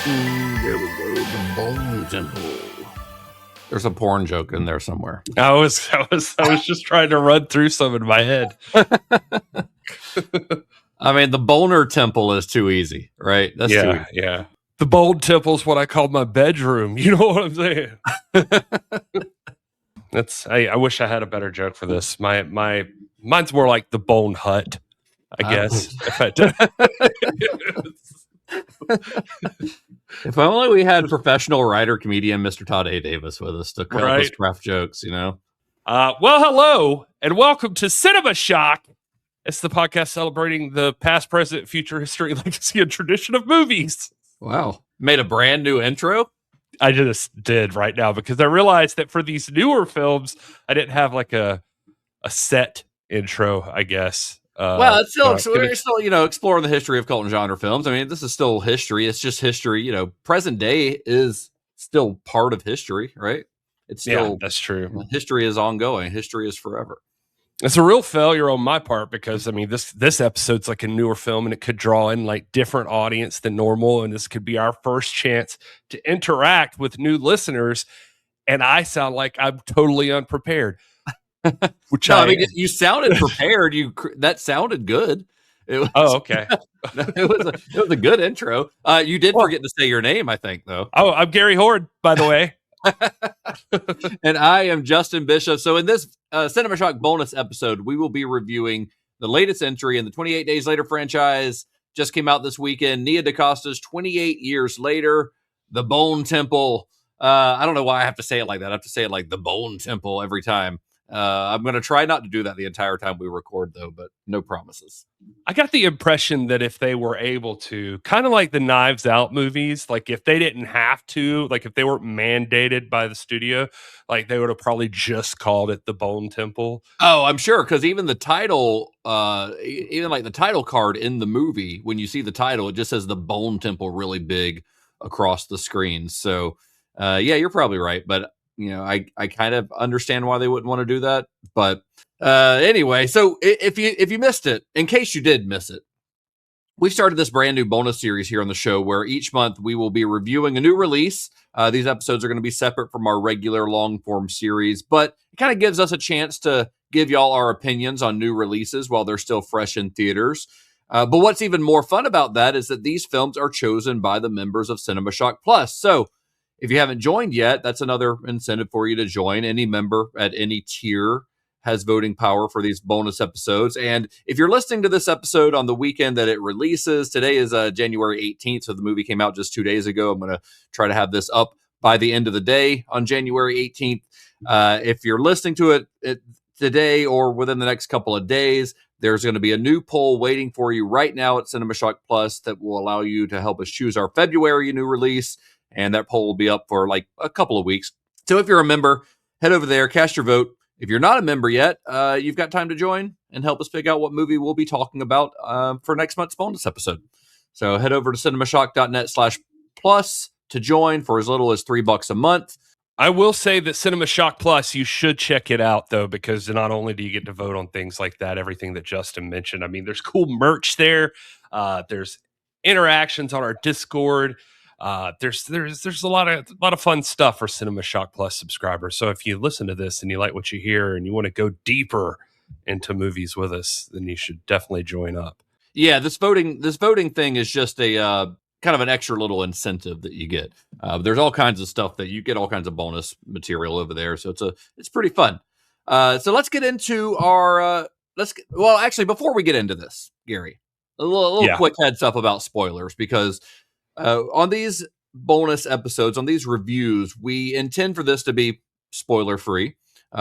There we go. The Bone Temple. There's a porn joke in there somewhere. I was just trying to run through some in my head. I mean, the Boner Temple is too easy, right? That's too easy. Yeah. The Bone Temple is what I called my bedroom. You know what I'm saying? I wish I had a better joke for this. Mine's more like the Bone Hut, I guess. If only we had professional writer comedian Mr. Todd A. Davis with us to help us craft jokes, you know. Well, hello and welcome to CinemaShock. It's the podcast celebrating the past, present, future, history, legacy, and tradition of movies. Wow. Made a brand new intro? I just did right now because I realized that for these newer films, I didn't have like a set intro, I guess. Well, it's still, we're still, exploring the history of cult and genre films. I mean, this is still history. It's just history. Present day is still part of history, right? It's still, that's true. History is ongoing. History is forever. It's a real failure on my part because, I mean, this episode's like a newer film and it could draw in like different audience than normal. And this could be our first chance to interact with new listeners. And I sound like I'm totally unprepared. I mean, you sounded prepared. That sounded good. Okay. It was a good intro. You did forget to say your name, I think, though. Oh, I'm Gary Horde, by the way. And I am Justin Bishop. So in this CinemaShock bonus episode, we will be reviewing the latest entry in the 28 Days Later franchise. Just came out this weekend. Nia DaCosta's 28 Years Later, The Bone Temple. I don't know why I have to say it like that. I have to say it like The Bone Temple every time. I'm going to try not to do that the entire time we record, though, but no promises. I got the impression that if they were able to, kind of like the Knives Out movies, like if they didn't have to, like if they weren't mandated by the studio, like they would have probably just called it The Bone Temple. Oh, I'm sure, because even the title, even like the title card in the movie, when you see the title, it just says The Bone Temple really big across the screen. So, yeah, you're probably right, but I kind of understand why they wouldn't want to do that. But anyway, so if you missed it, in case you did miss it, we've started this brand new bonus series here on the show where each month we will be reviewing a new release. These episodes are going to be separate from our regular long form series, but it kind of gives us a chance to give y'all our opinions on new releases while they're still fresh in theaters. But what's even more fun about that is that these films are chosen by the members of CinemaShock Plus. So if you haven't joined yet, that's another incentive for you to join. Any member at any tier has voting power for these bonus episodes. And if you're listening to this episode on the weekend that it releases, today is January 18th, so the movie came out just 2 days ago. I'm going to try to have this up by the end of the day on January 18th. If you're listening to it today or within the next couple of days, there's going to be a new poll waiting for you right now at CinemaShock Plus that will allow you to help us choose our February new release. And that poll will be up for like a couple of weeks. So if you're a member, head over there, cast your vote. If you're not a member yet, you've got time to join and help us pick out what movie we'll be talking about for next month's bonus episode. So head over to cinemashock.net/plus to join for as little as $3 a month. I will say that CinemaShock Plus, you should check it out, though, because not only do you get to vote on things like that, everything that Justin mentioned. I mean, there's cool merch there. There's interactions on our Discord. There's a lot of fun stuff for CinemaShock Plus subscribers. So if you listen to this and you like what you hear and you want to go deeper into movies with us, then you should definitely join up. Yeah, this voting thing is just a kind of an extra little incentive that you get. There's all kinds of stuff that you get, all kinds of bonus material over there. So it's pretty fun. So let's get into our actually, before we get into this, Gary, a little quick heads up about spoilers, because on these bonus episodes, on these reviews, we intend for this to be spoiler free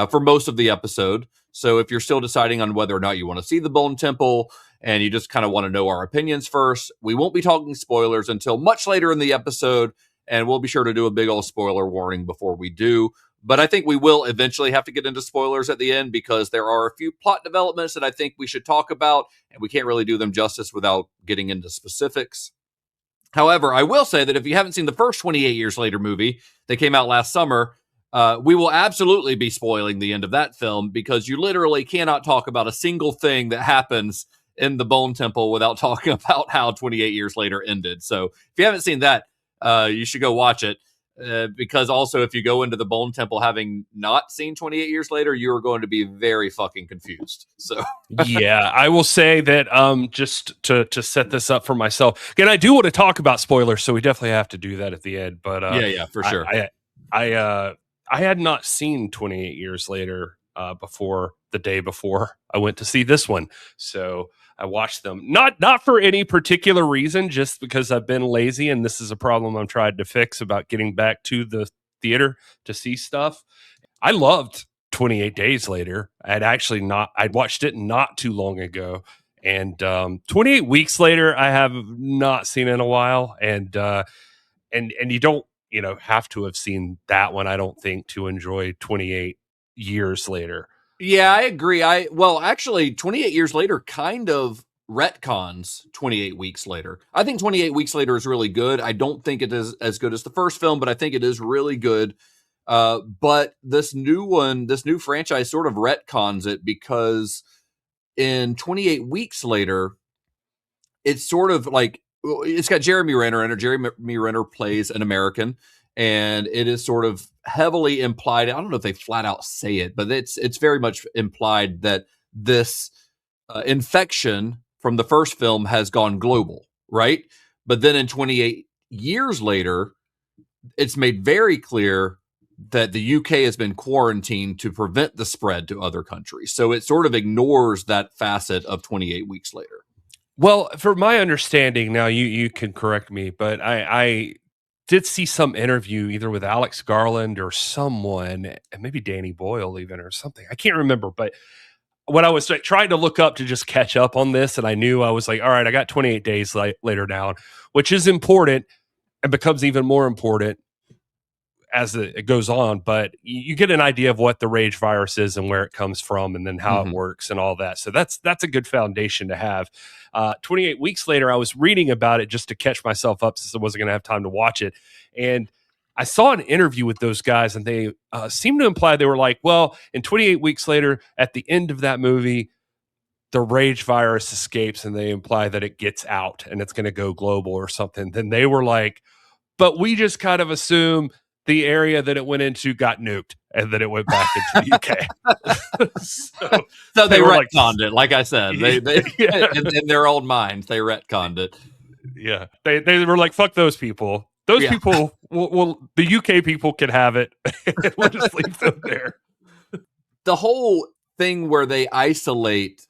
for most of the episode. So if you're still deciding on whether or not you want to see the Bone Temple and you just kind of want to know our opinions first, we won't be talking spoilers until much later in the episode, and we'll be sure to do a big old spoiler warning before we do. But I think we will eventually have to get into spoilers at the end because there are a few plot developments that I think we should talk about, and we can't really do them justice without getting into specifics. However, I will say that if you haven't seen the first 28 Years Later movie that came out last summer, we will absolutely be spoiling the end of that film because you literally cannot talk about a single thing that happens in the Bone Temple without talking about how 28 Years Later ended. So if you haven't seen that, You should go watch it. Because also, if you go into the Bone Temple having not seen 28 Years Later, you are going to be very fucking confused. So, Yeah, I will say that just to set this up for myself. Again, I do want to talk about spoilers, so we definitely have to do that at the end. But yeah, for sure. I had not seen 28 Years Later before the day before I went to see this one. So I watched them not for any particular reason, just because I've been lazy, and this is a problem I'm trying to fix about getting back to the theater to see stuff. I loved 28 Days Later. I'd watched it not too long ago, and 28 Weeks Later I have not seen in a while, and you don't have to have seen that one, I don't think, to enjoy 28 Years Later. Yeah, I agree. Actually, 28 Years Later kind of retcons 28 Weeks Later. I think 28 Weeks Later is really good. I don't think it is as good as the first film, but I think it is really good. But this new franchise sort of retcons it, because in 28 Weeks Later, it's sort of like, it's got Jeremy Renner in it. Jeremy Renner plays an American, and it is sort of heavily implied. I don't know if they flat out say it, but it's very much implied that this infection from the first film has gone global, right? But then in 28 Years Later, it's made very clear that the UK has been quarantined to prevent the spread to other countries. So it sort of ignores that facet of 28 Weeks Later. Well, for my understanding, now you can correct me, but I did see some interview either with Alex Garland or someone, and maybe Danny Boyle even, or something. I can't remember, but when I was trying to look up to just catch up on this, and I knew, I was like, all right, I got 28 days later down, which is important and becomes even more important as it goes on, but you get an idea of what the rage virus is and where it comes from, and then how it works and all that. So that's a good foundation to have. 28 Weeks Later, I was reading about it just to catch myself up, since I wasn't going to have time to watch it. And I saw an interview with those guys, and they seemed to imply, they were like, well, in 28 Weeks Later, at the end of that movie, the rage virus escapes, and they imply that it gets out and it's going to go global or something. Then they were like, but we just kind of assume the area that it went into got nuked, and then it went back into the UK. so they retconned it. Like I said, they yeah. in their own minds, they retconned it. Yeah, they were like, "Fuck those people. Those people. Well, the UK people can have it. We'll just leave them there." The whole thing where they isolate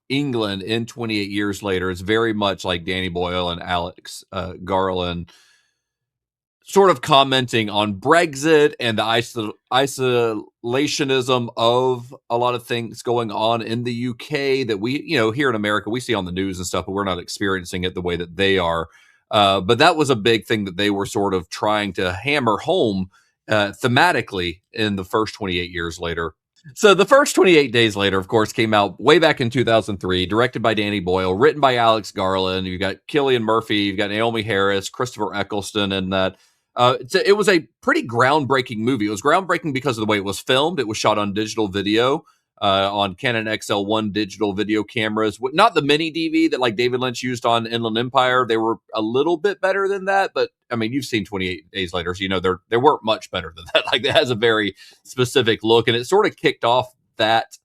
England in 28 Years Later is very much like Danny Boyle and Alex Garland sort of commenting on Brexit and the isolationism of a lot of things going on in the UK that we, here in America, we see on the news and stuff, but we're not experiencing it the way that they are. But that was a big thing that they were sort of trying to hammer home thematically in the first 28 Years Later. So the first 28 Days Later, of course, came out way back in 2003, directed by Danny Boyle, written by Alex Garland. You've got Cillian Murphy, you've got Naomi Harris, Christopher Eccleston, and that. It was a pretty groundbreaking movie. It was groundbreaking because of the way it was filmed. It was shot on digital video, on Canon XL1 digital video cameras. Not the mini DV that like David Lynch used on Inland Empire. They were a little bit better than that, but I mean, you've seen 28 Days Later, so they weren't much better than that. Like, it has a very specific look, and it sort of kicked off that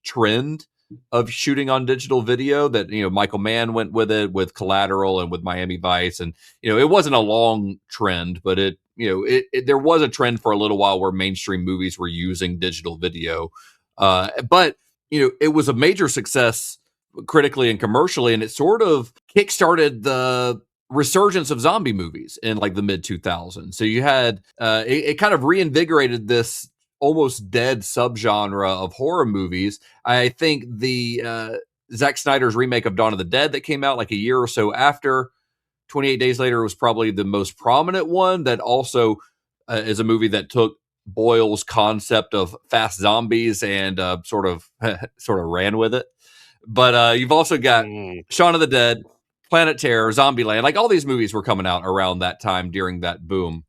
trend of shooting on digital video that, Michael Mann went with it with Collateral and with Miami Vice. And, it wasn't a long trend, but there was a trend for a little while where mainstream movies were using digital video. But it was a major success critically and commercially, and it sort of kickstarted the resurgence of zombie movies in like the mid 2000s. So you had, it kind of reinvigorated this almost dead subgenre of horror movies. I think the Zack Snyder's remake of Dawn of the Dead that came out like a year or so after 28 Days Later was probably the most prominent one. That also is a movie that took Boyle's concept of fast zombies and sort of ran with it. But you've also got Shaun of the Dead, Planet Terror, Zombieland. Like, all these movies were coming out around that time during that boom.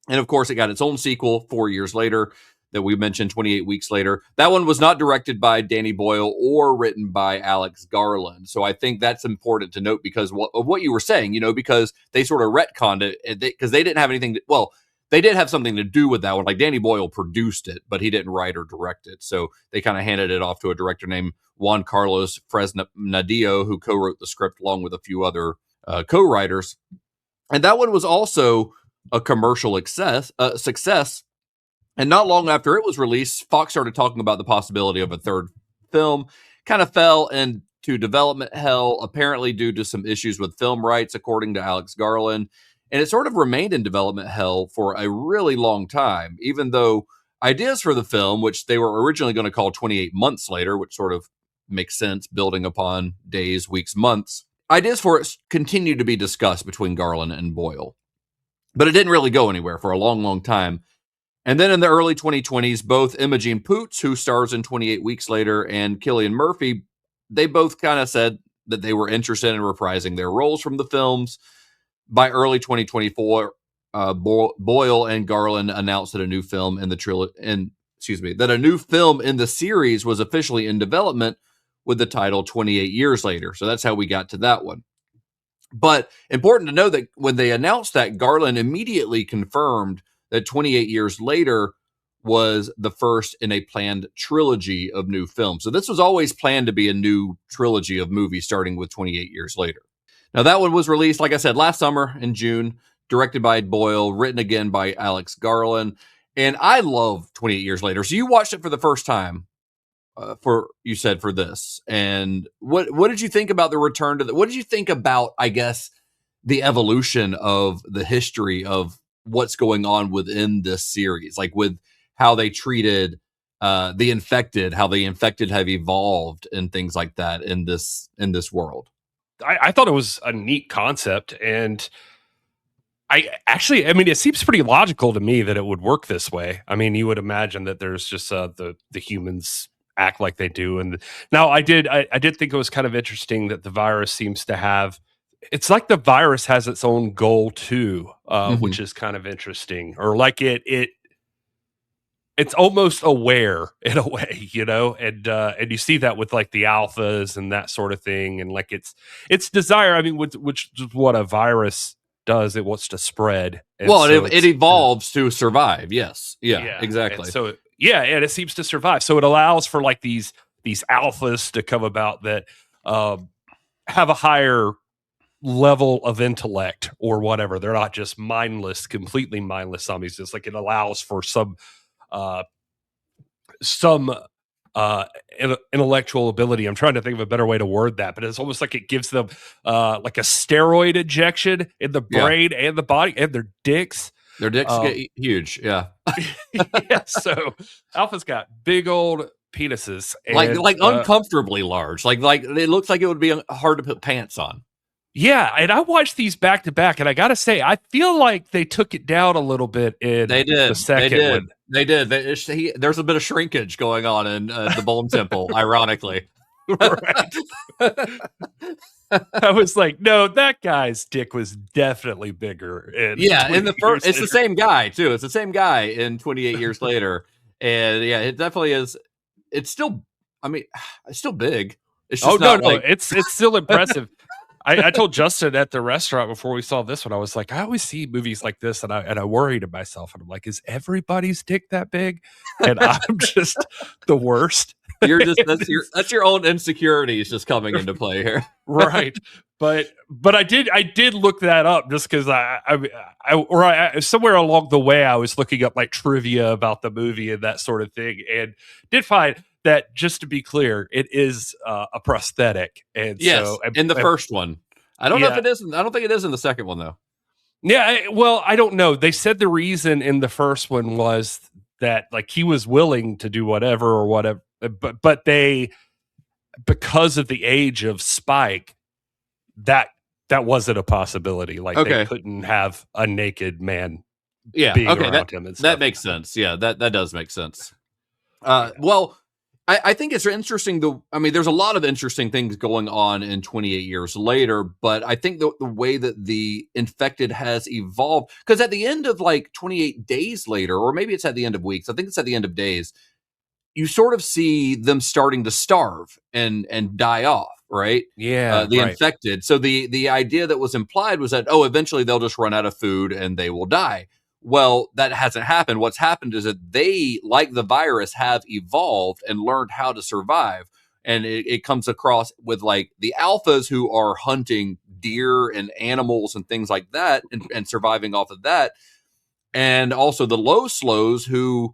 And of course, it got its own sequel 4 years later. that we mentioned, 28 Weeks Later. That one was not directed by Danny Boyle or written by Alex Garland. So I think that's important to note because of what you were saying, because they sort of retconned it because they didn't have anything they did have something to do with that one. Like Danny Boyle produced it, but he didn't write or direct it. So they kind of handed it off to a director named Juan Carlos Fresnadillo, who co-wrote the script along with a few other co-writers. And that one was also a commercial success. And not long after it was released, Fox started talking about the possibility of a third film. Kind of fell into development hell, apparently due to some issues with film rights, according to Alex Garland. And it sort of remained in development hell for a really long time, even though ideas for the film, which they were originally going to call 28 Months Later, which sort of makes sense, building upon days, weeks, months, ideas for it continued to be discussed between Garland and Boyle. But it didn't really go anywhere for a long, long time. And then in the early 2020s, both Imogen Poots, who stars in 28 Weeks Later, and Cillian Murphy, they both kind of said that they were interested in reprising their roles from the films. By early 2024, Boyle and Garland announced that a new film in the series was officially in development with the title 28 Years Later. So that's how we got to that one. But important to know that when they announced that, Garland immediately confirmed that 28 Years Later was the first in a planned trilogy of new films. So this was always planned to be a new trilogy of movies starting with 28 Years Later. Now, that one was released, like I said, last summer in June, directed by Boyle, written again by Alex Garland. And I love 28 Years Later. So you watched it for the first time for this. And what did you think about the return to what did you think about, I guess, the evolution of the history of what's going on within this series? Like with how they treated the infected, how the infected have evolved and things like that in this world. I thought it was a neat concept, and it seems pretty logical to me that it would work this way. I mean, you would imagine that there's just the humans act like they do, and now I did think it was kind of interesting that the virus seems to have. It's like the virus has its own goal too, which is kind of interesting, or like it's almost aware in a way, and you see that with like the alphas and that sort of thing. And like its desire, I mean, which is what a virus does. It wants to spread. And well, so it evolves to survive. Yes. Yeah, exactly. And so, and it seems to survive. So it allows for like these alphas to come about that have a higher level of intellect or whatever. They're not just completely mindless zombies. It's like it allows for some intellectual ability. I'm trying to think of a better way to word that, but it's almost like it gives them like a steroid injection in the brain and the body and their dicks. Their dicks get huge. Yeah. So Alpha's got big old penises. And, like uncomfortably large. Like it looks like it would be hard to put pants on. Yeah, and I watched these back to back, and I gotta say, I feel like they took it down a little bit in the second one. They did. There's a bit of shrinkage going on in the Bone Temple, ironically. Right. I was like, no, that guy's dick was definitely bigger. In the first, it's the same guy too. It's the same guy in 28 Years Later, and yeah, it definitely is. It's still, it's still big. It's just it's still impressive. I told Justin at the restaurant before we saw this one, I was like, I always see movies like this, and I worried to myself, and I'm like, is everybody's dick that big? And I'm just the worst. That's your own insecurities just coming into play here, right? But I did look that up just because I somewhere along the way I was looking up like trivia about the movie and that sort of thing, and did find that, just to be clear, it is a prosthetic. And yes, so in the first one, I don't know if it is. I don't think it is in the second one though. Yeah, well, I don't know. They said the reason in the first one was that like he was willing to do whatever, but they, because of the age of Spike, that wasn't a possibility. Like they couldn't have a naked man. Yeah, being around him. And stuff. That makes sense. Yeah, that does make sense. Well, I think it's interesting. There's a lot of interesting things going on in 28 years later, but I think the way that the infected has evolved, because at the end of like 28 days later, or maybe it's at the end of weeks, I think it's at the end of days, you sort of see them starting to starve and die off, right? Yeah, The right. infected. So the idea that was implied was that, oh, eventually they'll just run out of food and they will die. Well, that hasn't happened. What's happened is that they, like the virus, have evolved and learned how to survive. And it comes across with like the alphas who are hunting deer and animals and things like that, and surviving off of that. And also the low slows who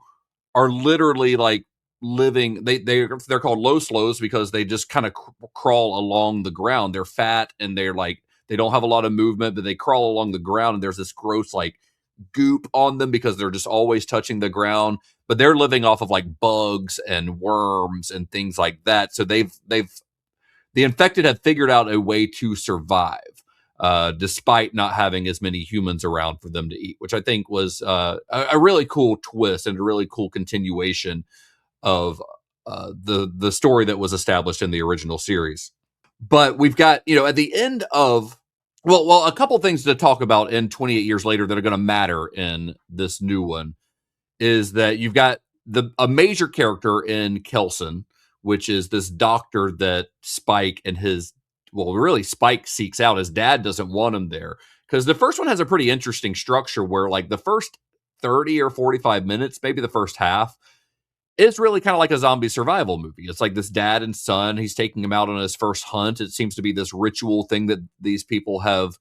are literally like living, they're called low slows because they just kind of crawl along the ground. They're fat and they're like, they don't have a lot of movement, but they crawl along the ground, and there's this gross like goop on them because they're just always touching the ground. But they're living off of like bugs and worms and things like that. So the infected have figured out a way to survive, despite not having as many humans around for them to eat, which I think was a really cool twist and a really cool continuation of the story that was established in the original series. But we've got, at the end of, well, a couple things to talk about in 28 years later that are going to matter in this new one is that you've got a major character in Kelson, which is this doctor that Spike and really Spike seeks out. His dad doesn't want him there, because the first one has a pretty interesting structure where like the first 30 or 45 minutes, maybe the first half, is really kind of like a zombie survival movie. It's like this dad and son, he's taking him out on his first hunt. It seems to be this ritual thing that these people have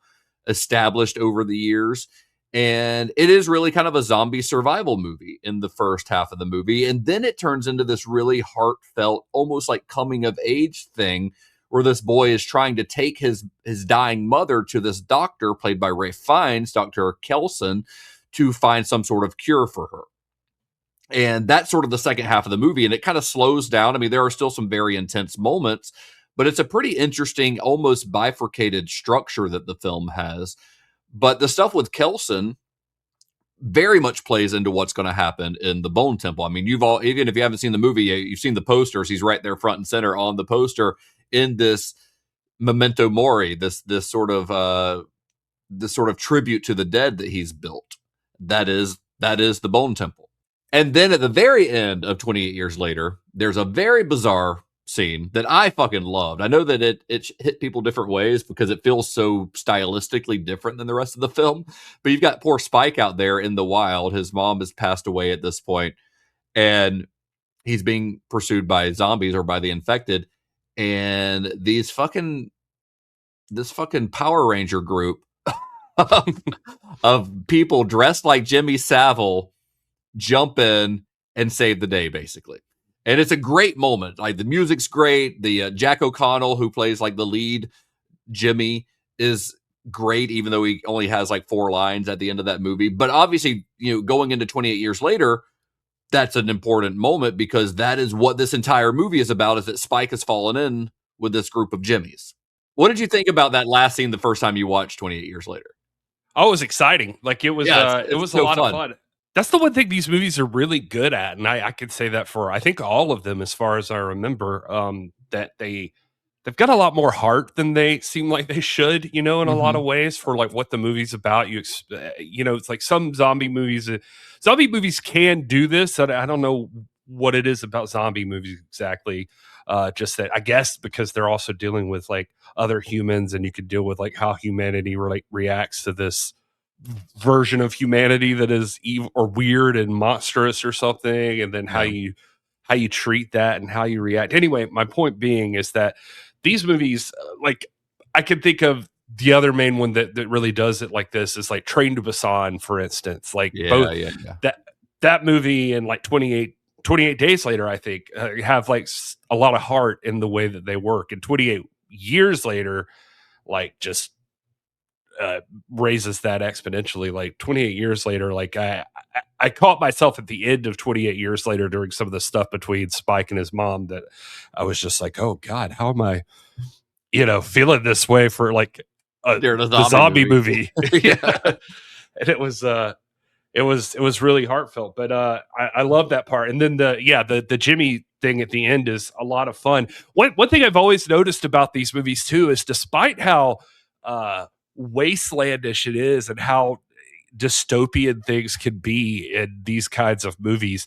established over the years. And it is really kind of a zombie survival movie in the first half of the movie. And then it turns into this really heartfelt, almost like coming of age thing, where this boy is trying to take his dying mother to this doctor played by Ralph Fiennes, Dr. Kelson, to find some sort of cure for her. And that's sort of the second half of the movie. And it kind of slows down. I mean, there are still some very intense moments, but it's a pretty interesting, almost bifurcated structure that the film has. But the stuff with Kelson very much plays into what's going to happen in the Bone Temple. I mean, even if you haven't seen the movie, you've seen the posters. He's right there front and center on the poster in this memento mori, this sort of tribute to the dead that he's built. That is the Bone Temple. And then at the very end of 28 years later, there's a very bizarre scene that I fucking loved. I know that it hit people different ways because it feels so stylistically different than the rest of the film. But you've got poor Spike out there in the wild. His mom has passed away at this point, and he's being pursued by zombies or by the infected. And this fucking Power Ranger group of people dressed like Jimmy Savile jump in and save the day, basically. And it's a great moment. Like, the music's great. The Jack O'Connell, who plays like the lead Jimmy, is great, even though he only has like 4 lines at the end of that movie. But obviously, going into 28 years later, that's an important moment, because that is what this entire movie is about, is that Spike has fallen in with this group of Jimmies. What did you think about that last scene the first time you watched 28 years later? Oh, it was exciting. Like, it was, it was so a lot of fun. That's the one thing these movies are really good at, and I could say that for, I think, all of them, as far as I remember, that they've got a lot more heart than they seem like they should, in a lot of ways, for like what the movie's about. It's like some zombie movies can do this. I don't know what it is about zombie movies exactly. Just that, I guess, because they're also dealing with like other humans, and you could deal with like how humanity reacts to this version of humanity that is evil or weird and monstrous or something, and then how you treat that and how you react. Anyway, my point being is that these movies, like, I can think of the other main one that really does it like this is like Train to Busan, for instance. Like, that movie and like 28 Days Later, I think, have like a lot of heart in the way that they work. And 28 years later, like, just raises that exponentially. Like, 28 years later, like, I caught myself at the end of 28 years later during some of the stuff between Spike and his mom, that I was just like, oh God, how am I, feeling this way for like the zombie movie. Yeah. And it was really heartfelt, but I love that part. And then the Jimmy thing at the end is a lot of fun. One thing I've always noticed about these movies too is despite how wastelandish it is and how dystopian things can be in these kinds of movies,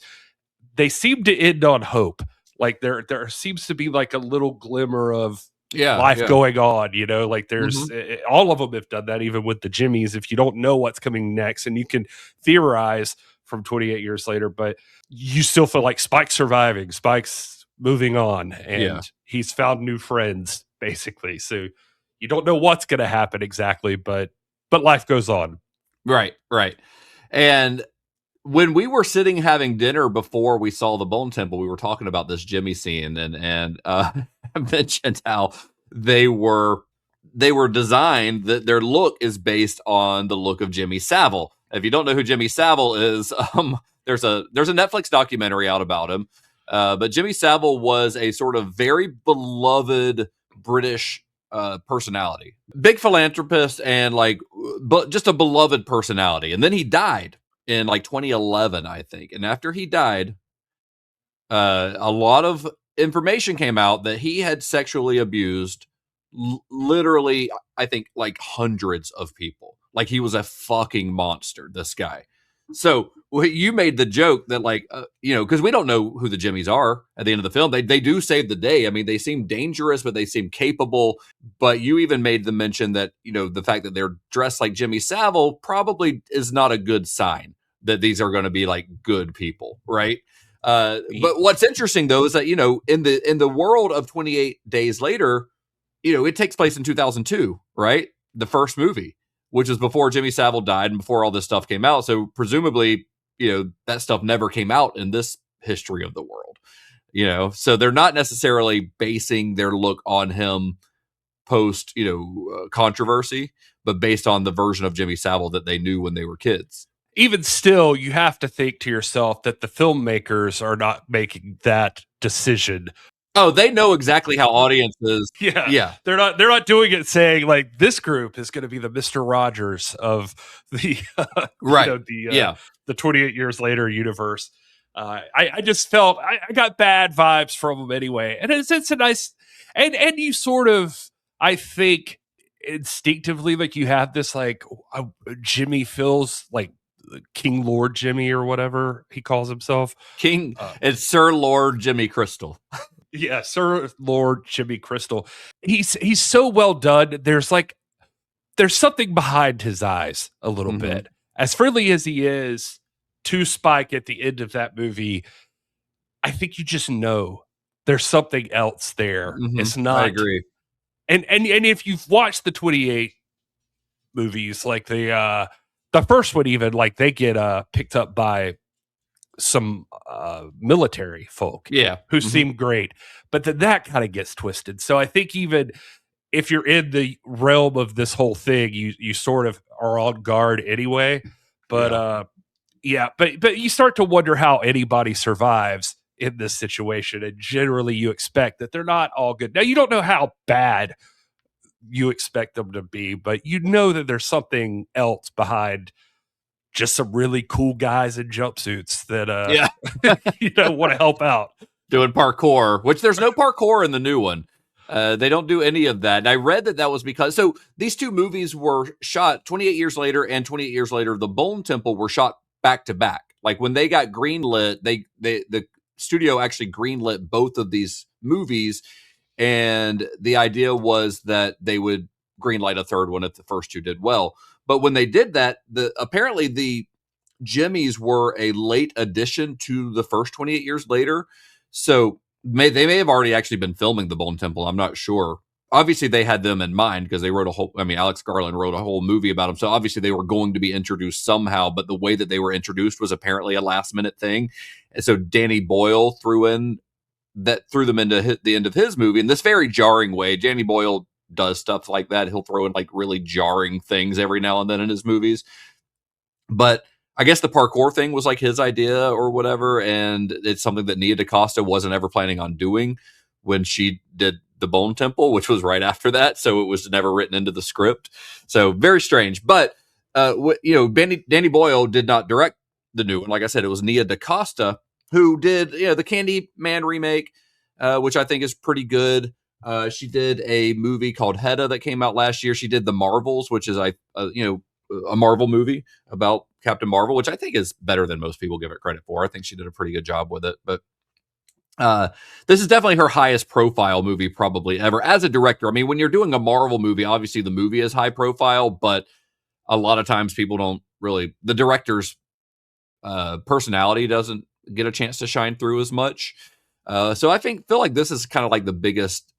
they seem to end on hope. Like there seems to be like a little glimmer of life going on, you know, like there's all of them have done that, even with the Jimmies, if you don't know what's coming next, and you can theorize from 28 years later, but you still feel like Spike's surviving, Spike's moving on, and he's found new friends, basically. So you don't know what's going to happen exactly, but life goes on. Right. And when we were sitting having dinner before we saw the Bone Temple, we were talking about this Jimmy scene, and I mentioned how they were designed, that their look is based on the look of Jimmy Savile. If you don't know who Jimmy Savile is, there's a Netflix documentary out about him. But Jimmy Savile was a sort of very beloved British personality, big philanthropist, and but just a beloved personality. And then he died in 2011, I think. And after he died, a lot of information came out that he had sexually abused literally, I think, hundreds of people. Like, he was a fucking monster, this guy. So you made the joke that, because we don't know who the Jimmies are at the end of the film. They do save the day. I mean, they seem dangerous, but they seem capable. But you even made the mention that, the fact that they're dressed like Jimmy Savile probably is not a good sign that these are going to be good people, right? But what's interesting though is that, in the world of 28 Days Later, it takes place in 2002, right? The first movie, which is before Jimmy Savile died and before all this stuff came out. So presumably, that stuff never came out in this history of the world, so they're not necessarily basing their look on him post, controversy, but based on the version of Jimmy Savile that they knew when they were kids. Even still, you have to think to yourself that the filmmakers are not making that decision. Oh, they know exactly how audiences. Yeah. They're not doing it saying this group is going to be the Mr. Rogers of the right. The 28 Years Later universe. I just felt I got bad vibes from them anyway, and it's a nice and you sort of, I think, instinctively you have this Jimmy feels like King Lord Jimmy or whatever he calls himself. King. It's Sir Lord Jimmy Crystal. Yeah, Sir Lord Jimmy Crystal. He's so well done. There's something behind his eyes a little bit. As friendly as he is to Spike at the end of that movie, I think you just know there's something else there. It's not. I agree. And if you've watched the 28 movies, the first one, even they get picked up by some military folk, who seem great, but then that kind of gets twisted. So I think even if you're in the realm of this whole thing, you sort of are on guard anyway. But but you start to wonder how anybody survives in this situation, and generally you expect that they're not all good. Now you don't know how bad you expect them to be, but you know that there's something else behind just some really cool guys in jumpsuits that want to help out doing parkour, which there's no parkour in the new one. They don't do any of that. And I read that was because these two movies were shot 28 Years Later and 28 Years Later The Bone Temple were shot back to back. When they got greenlit, the studio actually greenlit both of these movies, and the idea was that they would greenlight a third one if the first two did well. But when they did that, apparently the Jimmies were a late addition to the first 28 Years Later. So they may have already actually been filming the Bone Temple. I'm not sure. Obviously, they had them in mind because they wrote Alex Garland wrote a whole movie about them. So obviously they were going to be introduced somehow, but the way that they were introduced was apparently a last minute thing. And so Danny Boyle threw them into the end of his movie in this very jarring way. Danny Boyle does stuff like that. He'll throw in really jarring things every now and then in his movies. But I guess the parkour thing was his idea or whatever. And it's something that Nia DaCosta wasn't ever planning on doing when she did the Bone Temple, which was right after that. So it was never written into the script. So very strange. But, Danny Boyle did not direct the new one. Like I said, it was Nia DaCosta. who did the Candyman remake, which I think is pretty good. She did a movie called Hedda that came out last year. She did The Marvels, which is a Marvel movie about Captain Marvel, which I think is better than most people give it credit for. I think she did a pretty good job with it. But this is definitely her highest profile movie probably ever as a director. I mean, when you're doing a Marvel movie, obviously the movie is high profile, but a lot of times people don't really, the director's personality doesn't get a chance to shine through as much. So I feel like this is kind of like the biggest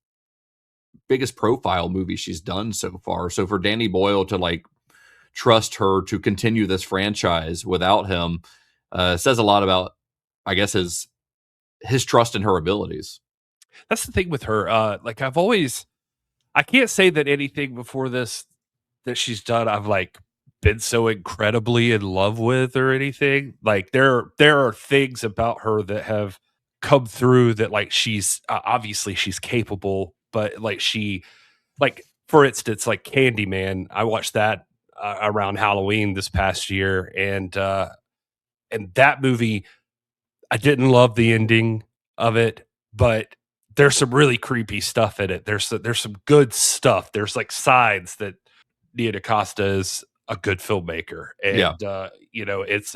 profile movie she's done so far. So for Danny Boyle to like trust her to continue this franchise without him says a lot about, I guess, his trust in her abilities. That's the thing with her. Like I can't say that anything before this that she's done I've like been so incredibly in love with or anything. Like there are things about her that have come through that like she's obviously she's capable, but like for instance, like Candyman, I watched that around Halloween this past year, and that movie, I didn't love the ending of it, but there's some really creepy stuff in it. There's some good stuff. There's like signs that Nia DaCosta is a good filmmaker, and it's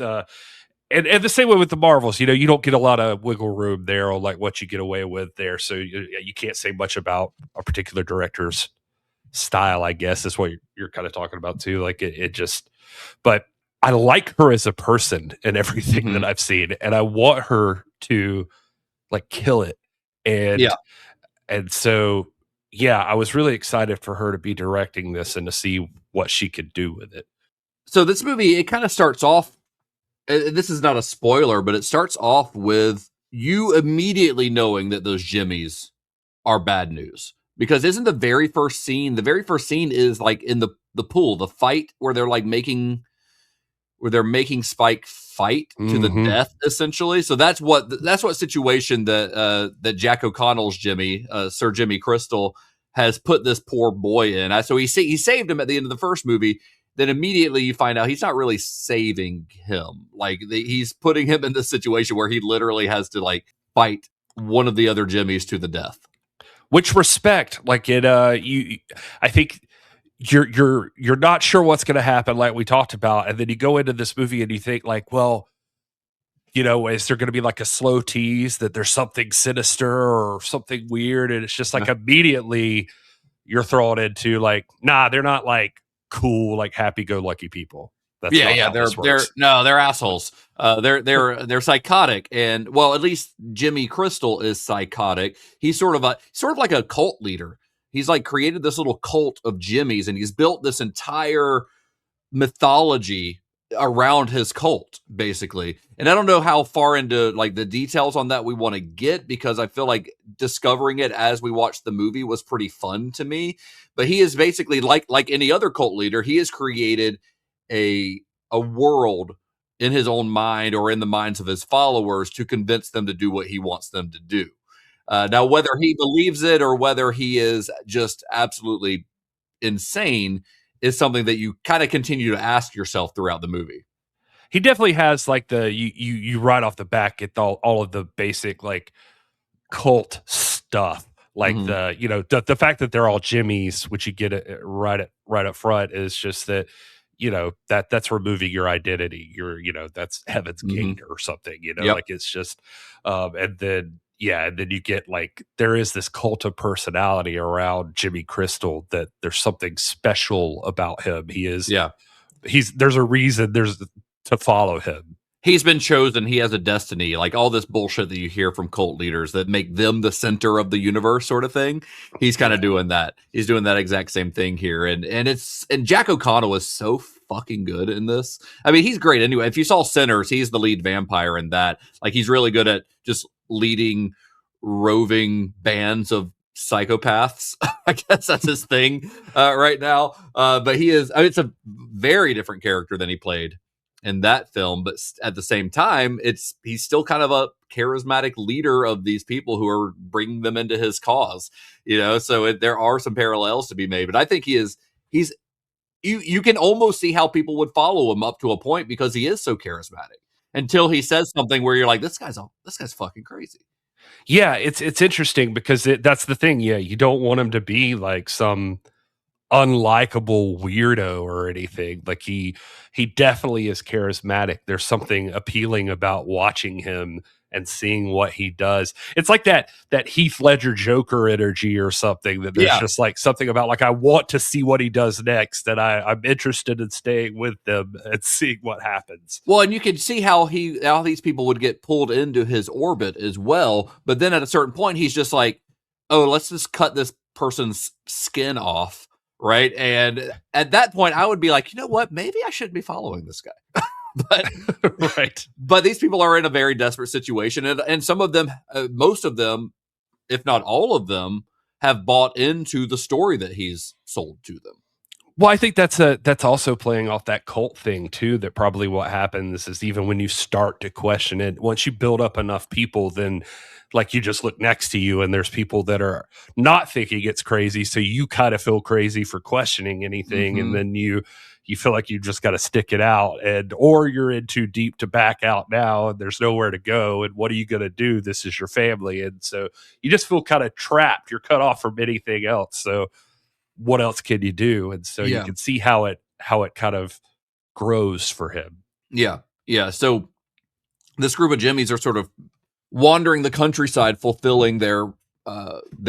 and the same way with the Marvels. You don't get a lot of wiggle room there on like what you get away with there, so you can't say much about a particular director's style. I guess is what you're kind of talking about too. Like it just, but I like her as a person and everything that I've seen, and I want her to like kill it. And so I was really excited for her to be directing this and to see what she could do with it. So this movie, it kind of starts off. This is not a spoiler, but it starts off with you immediately knowing that those jimmies are bad news. Because isn't the very first scene is like in the pool, the fight where they're like making Spike fight to the death, essentially. So that's what situation that Jack O'Connell's Jimmy, Sir Jimmy Crystal, has put this poor boy in. So he saved him at the end of the first movie. Then immediately you find out he's not really saving him. Like he's putting him in this situation where he literally has to like fight one of the other Jimmys to the death. Which respect, like it, I think you're not sure what's going to happen, like we talked about, and then you go into this movie and you think like, well, is there going to be like a slow tease that there's something sinister or something weird, and it's just like immediately you're thrown into like, nah, they're not like cool, like happy-go-lucky people. That's they're assholes. They're psychotic, and well, at least Jimmy Crystal is psychotic. He's sort of like a cult leader. He's like created this little cult of Jimmys, and he's built this entire mythology around his cult, basically. And I don't know how far into like the details on that we want to get, because I feel like discovering it as we watched the movie was pretty fun to me. But he is basically like any other cult leader. He has created a world in his own mind or in the minds of his followers to convince them to do what he wants them to do. Now, whether he believes it or whether he is just absolutely insane is something that you kind of continue to ask yourself throughout the movie. He definitely has like you right off the bat get all of the basic like cult stuff. Like the fact that they're all Jimmys, which you get right up front, is just that that's removing your identity. That's Heaven's Gate or something. Like it's just and then you get like there is this cult of personality around Jimmy Crystal, that there's something special about him. There's a reason to follow him. He's been chosen. He has a destiny, like all this bullshit that you hear from cult leaders that make them the center of the universe sort of thing. He's kind of doing that. He's doing that exact same thing here. And Jack O'Connell is so fucking good in this. I mean, he's great anyway. If you saw Sinners, he's the lead vampire in that. Like he's really good at just leading roving bands of psychopaths. I guess that's his thing right now. But he is, it's a very different character than he played in that film, but at the same time, he's still kind of a charismatic leader of these people who are bringing them into his cause, so there are some parallels to be made, but I think he's you can almost see how people would follow him up to a point because he is so charismatic. until he says something where you're like, this guy's fucking crazy. Yeah, it's interesting because that's the thing. Yeah, you don't want him to be like some unlikable weirdo or anything. Like he definitely is charismatic. There's something appealing about watching him and seeing what he does. It's like that Heath Ledger Joker energy or something, that there's just like something about like I want to see what he does next, and I'm interested in staying with them and seeing what happens. Well, and you can see how these people would get pulled into his orbit as well. But then at a certain point, he's just like, oh, let's just cut this person's skin off. Right. And at that point, I would be like, you know what? Maybe I shouldn't be following this guy. But right. But these people are in a very desperate situation. And some of them, most of them, if not all of them, have bought into the story that he's sold to them. Well, I think that's also playing off that cult thing too. That probably what happens is even when you start to question it, once you build up enough people, then like you just look next to you and there's people that are not thinking it's crazy, so you kind of feel crazy for questioning anything, and then you feel like you just got to stick it out, and or you're in too deep to back out now, and there's nowhere to go, and what are you going to do? This is your family, and so you just feel kind of trapped. You're cut off from anything else. So what else can you do? And so you can see how it kind of grows for him. Yeah. Yeah. So this group of Jimmies are sort of wandering the countryside, fulfilling their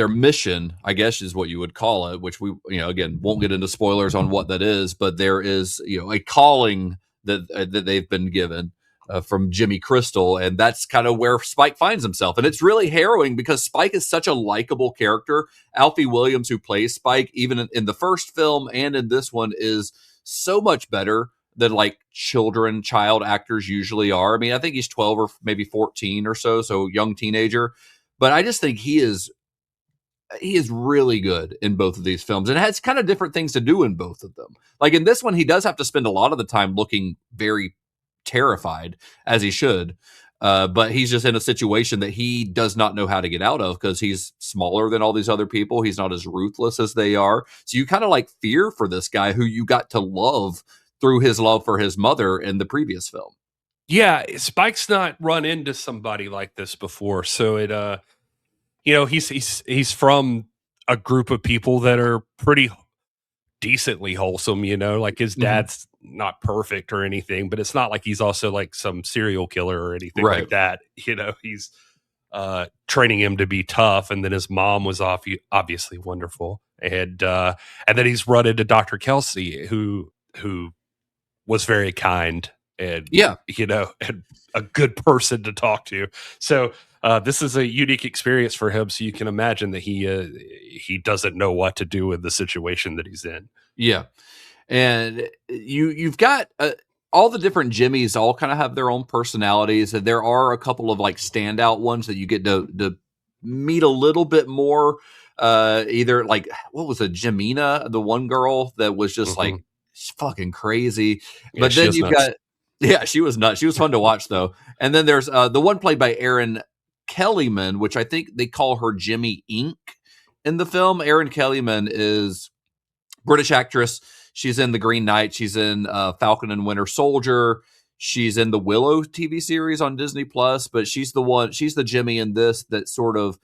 mission, I guess is what you would call it, which we, again, won't get into spoilers on what that is, but there is, a calling that they've been given from Jimmy Crystal. And that's kind of where Spike finds himself. And it's really harrowing because Spike is such a likable character. Alfie Williams, who plays Spike, even in the first film and in this one, is so much better than like child actors usually are. I mean, I think he's 12 or maybe 14 or so young teenager. But I just think he is really good in both of these films, and has kind of different things to do in both of them. Like in this one, he does have to spend a lot of the time looking very terrified, as he should. But he's just in a situation that he does not know how to get out of because he's smaller than all these other people. He's not as ruthless as they are. So you kind of like fear for this guy who you got to love through his love for his mother in the previous film. Yeah, Spike's not run into somebody like this before, so it he's from a group of people that are pretty decently wholesome, like his dad's not perfect or anything, but it's not like he's also like some serial killer or anything like that. He's training him to be tough, and then his mom was obviously wonderful, and then he's run into Dr. Kelsey, who was very kind and and a good person to talk to. So this is a unique experience for him. So you can imagine that he doesn't know what to do in the situation that he's in. Yeah, and you've got all the different Jimmies all kind of have their own personalities, and there are a couple of like standout ones that you get to meet a little bit more. Either like, what was it, Jimena, the one girl that was just like fucking crazy, but then you've got she was nuts. She was fun to watch though. And then there's the one played by Erin Kellyman, which I think they call her Jimmy Inc. in the film. Erin Kellyman is British actress. She's in The Green Knight. She's in Falcon and Winter Soldier. She's in the Willow TV series on Disney Plus. But she's the Jimmy in this that sort of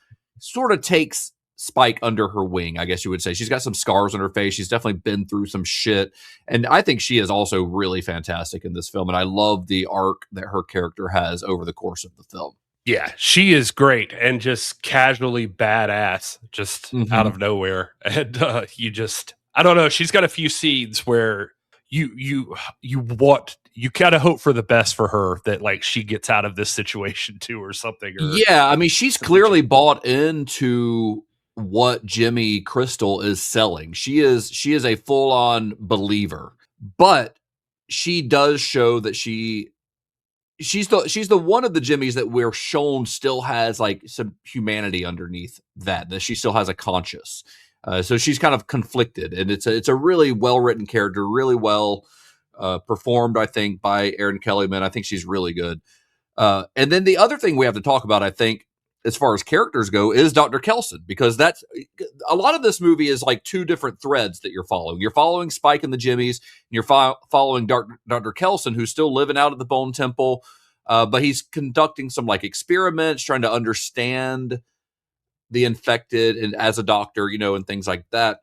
takes Spike under her wing, I guess you would say. She's got some scars on her face. She's definitely been through some shit. And I think she is also really fantastic in this film. And I love the arc that her character has over the course of the film. Yeah, she is great and just casually badass, just out of nowhere. And I don't know. She's got a few scenes where you kind of hope for the best for her, that like she gets out of this situation too or something. Yeah, I mean, she's clearly bought into what Jimmy Crystal is selling. She is a full-on believer, but she does show that she's the one of the Jimmies that we're shown still has like some humanity underneath that she still has a conscience. So she's kind of conflicted, and it's a really well-written character, really well performed, I think, by Erin Kellyman. I think she's really good. And then the other thing we have to talk about, I think, as far as characters go, is Dr. Kelson, because that's a lot of this movie is like two different threads that you're following. You're following Spike and the Jimmies, and you're following Dr. Kelson, who's still living out at the Bone Temple. But he's conducting some like experiments, trying to understand the infected, and as a doctor, and things like that.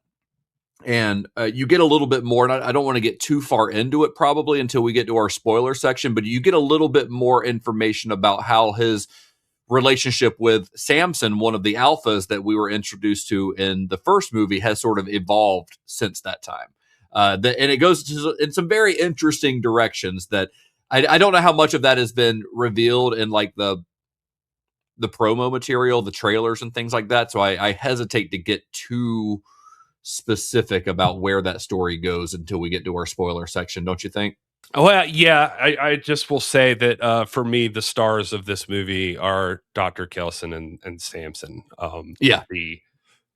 And you get a little bit more, and I don't want to get too far into it probably until we get to our spoiler section, but you get a little bit more information about how his relationship with Samson, one of the alphas that we were introduced to in the first movie, has sort of evolved since that time. And it goes in some very interesting directions that I don't know how much of that has been revealed in like the promo material, the trailers and things like that. So I hesitate to get too specific about where that story goes until we get to our spoiler section, don't you think? Well, yeah, I just will say that for me, the stars of this movie are Dr. Kelson and Samson. Yeah.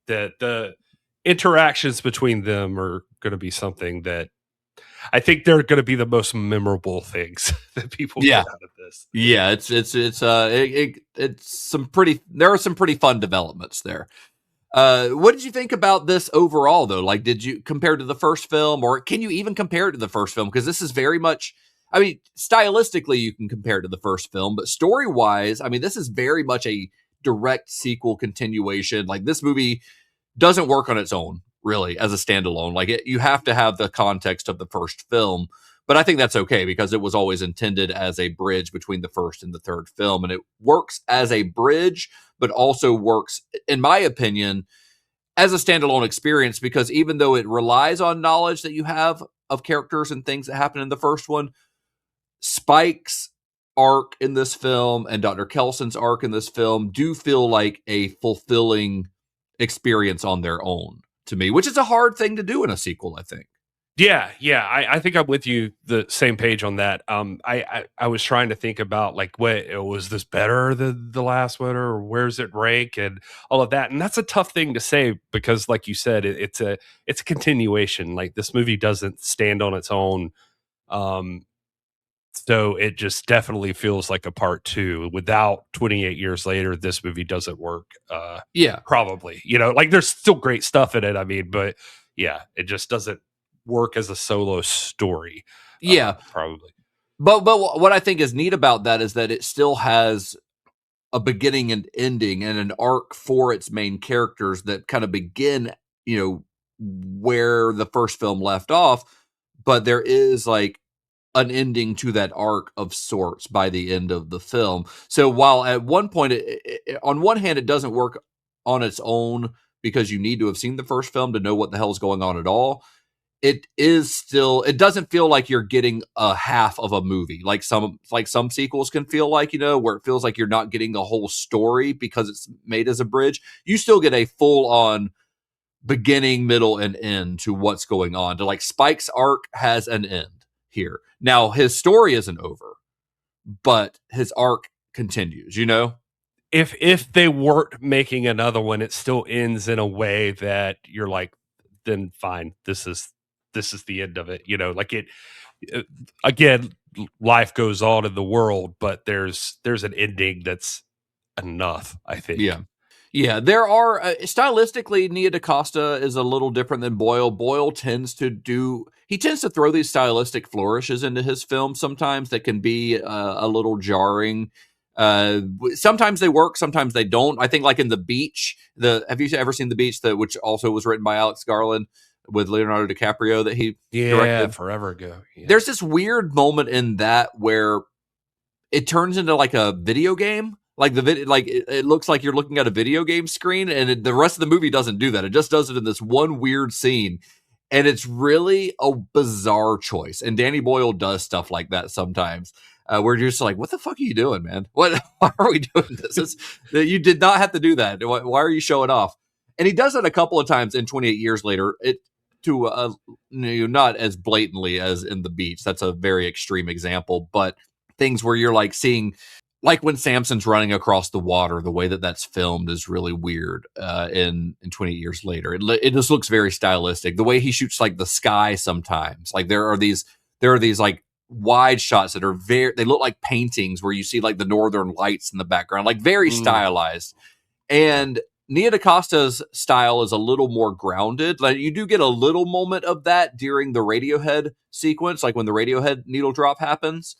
The interactions between them are going to be something that I think they're going to be the most memorable things that people get out of this. Yeah, it's some pretty. There are some pretty fun developments there. What did you think about this overall, though? Like, did you compare to the first film, or can you even compare it to the first film? Because this is very much, I mean, stylistically, you can compare it to the first film, but story-wise, I mean, this is very much a direct sequel continuation. Like, this movie doesn't work on its own, really, as a standalone. Like, you have to have the context of the first film, but I think that's okay because it was always intended as a bridge between the first and the third film, and it works as a bridge, but also works, in my opinion, as a standalone experience, because even though it relies on knowledge that you have of characters and things that happen in the first one, Spike's arc in this film and Dr. Kelson's arc in this film do feel like a fulfilling experience on their own to me, which is a hard thing to do in a sequel, I think. Yeah, I think I'm with you the same page on that. I was trying to think about like, what was this better than the last one, or where's it rank and all of that, and that's a tough thing to say because, like you said, it's a continuation. Like, this movie doesn't stand on its own, so it just definitely feels like a part two. Without 28 years later, this movie doesn't work. Probably, like there's still great stuff in it. I mean, but yeah, it just doesn't work as a solo story. Probably. But what I think is neat about that is that it still has a beginning and ending and an arc for its main characters that kind of begin, where the first film left off, but there is like an ending to that arc of sorts by the end of the film. So while at one point, on one hand, it doesn't work on its own because you need to have seen the first film to know what the hell's going on at all, it doesn't feel like you're getting a half of a movie like some sequels can feel like, where it feels like you're not getting the whole story because it's made as a bridge. You still get a full on beginning, middle, and end to what's going on. To like Spike's arc has an end here. Now his story isn't over, but his arc continues, If they weren't making another one, it still ends in a way that you're like, then fine, this is the end of it. Like it again, life goes on in the world, but there's an ending that's enough, I think. Yeah, there are stylistically, Nia DaCosta is a little different than Boyle. Boyle tends to throw these stylistic flourishes into his films sometimes that can be a little jarring. Sometimes they work, sometimes they don't. I think like in The Beach, have you ever seen The Beach, which also was written by Alex Garland with Leonardo DiCaprio that he directed forever ago. Yeah. There's this weird moment in that where it turns into like a video game. Like it looks like you're looking at a video game screen, and the rest of the movie doesn't do that. It just does it in this one weird scene, and it's really a bizarre choice. And Danny Boyle does stuff like that sometimes. We're just like, what the fuck are you doing, man? Why are we doing this? You did not have to do that. Why are you showing off? And he does it a couple of times in 28 Years Later. Not as blatantly as in The Beach. That's a very extreme example, but things where you're like seeing, like when Samson's running across the water, the way that that's filmed is really weird. In 28 Years Later, it just looks very stylistic. The way he shoots like the sky sometimes, like there are these like wide shots that are they look like paintings where you see like the northern lights in the background, like very stylized. And Nia DaCosta's style is a little more grounded. Like you do get a little moment of that during the Radiohead sequence, like when the Radiohead needle drop happens,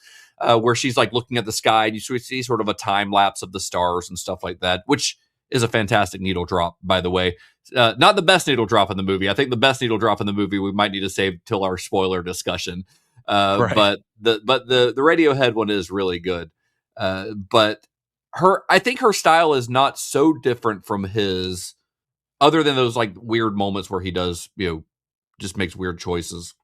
where she's like looking at the sky and you see sort of a time lapse of the stars and stuff like that, which is a fantastic needle drop, by the way. Not the best needle drop in the movie. I think the best needle drop in the movie we might need to save till our spoiler discussion. Right. But the Radiohead one is really good. But I think her style is not so different from his, other than those like weird moments where he does, just makes weird choices.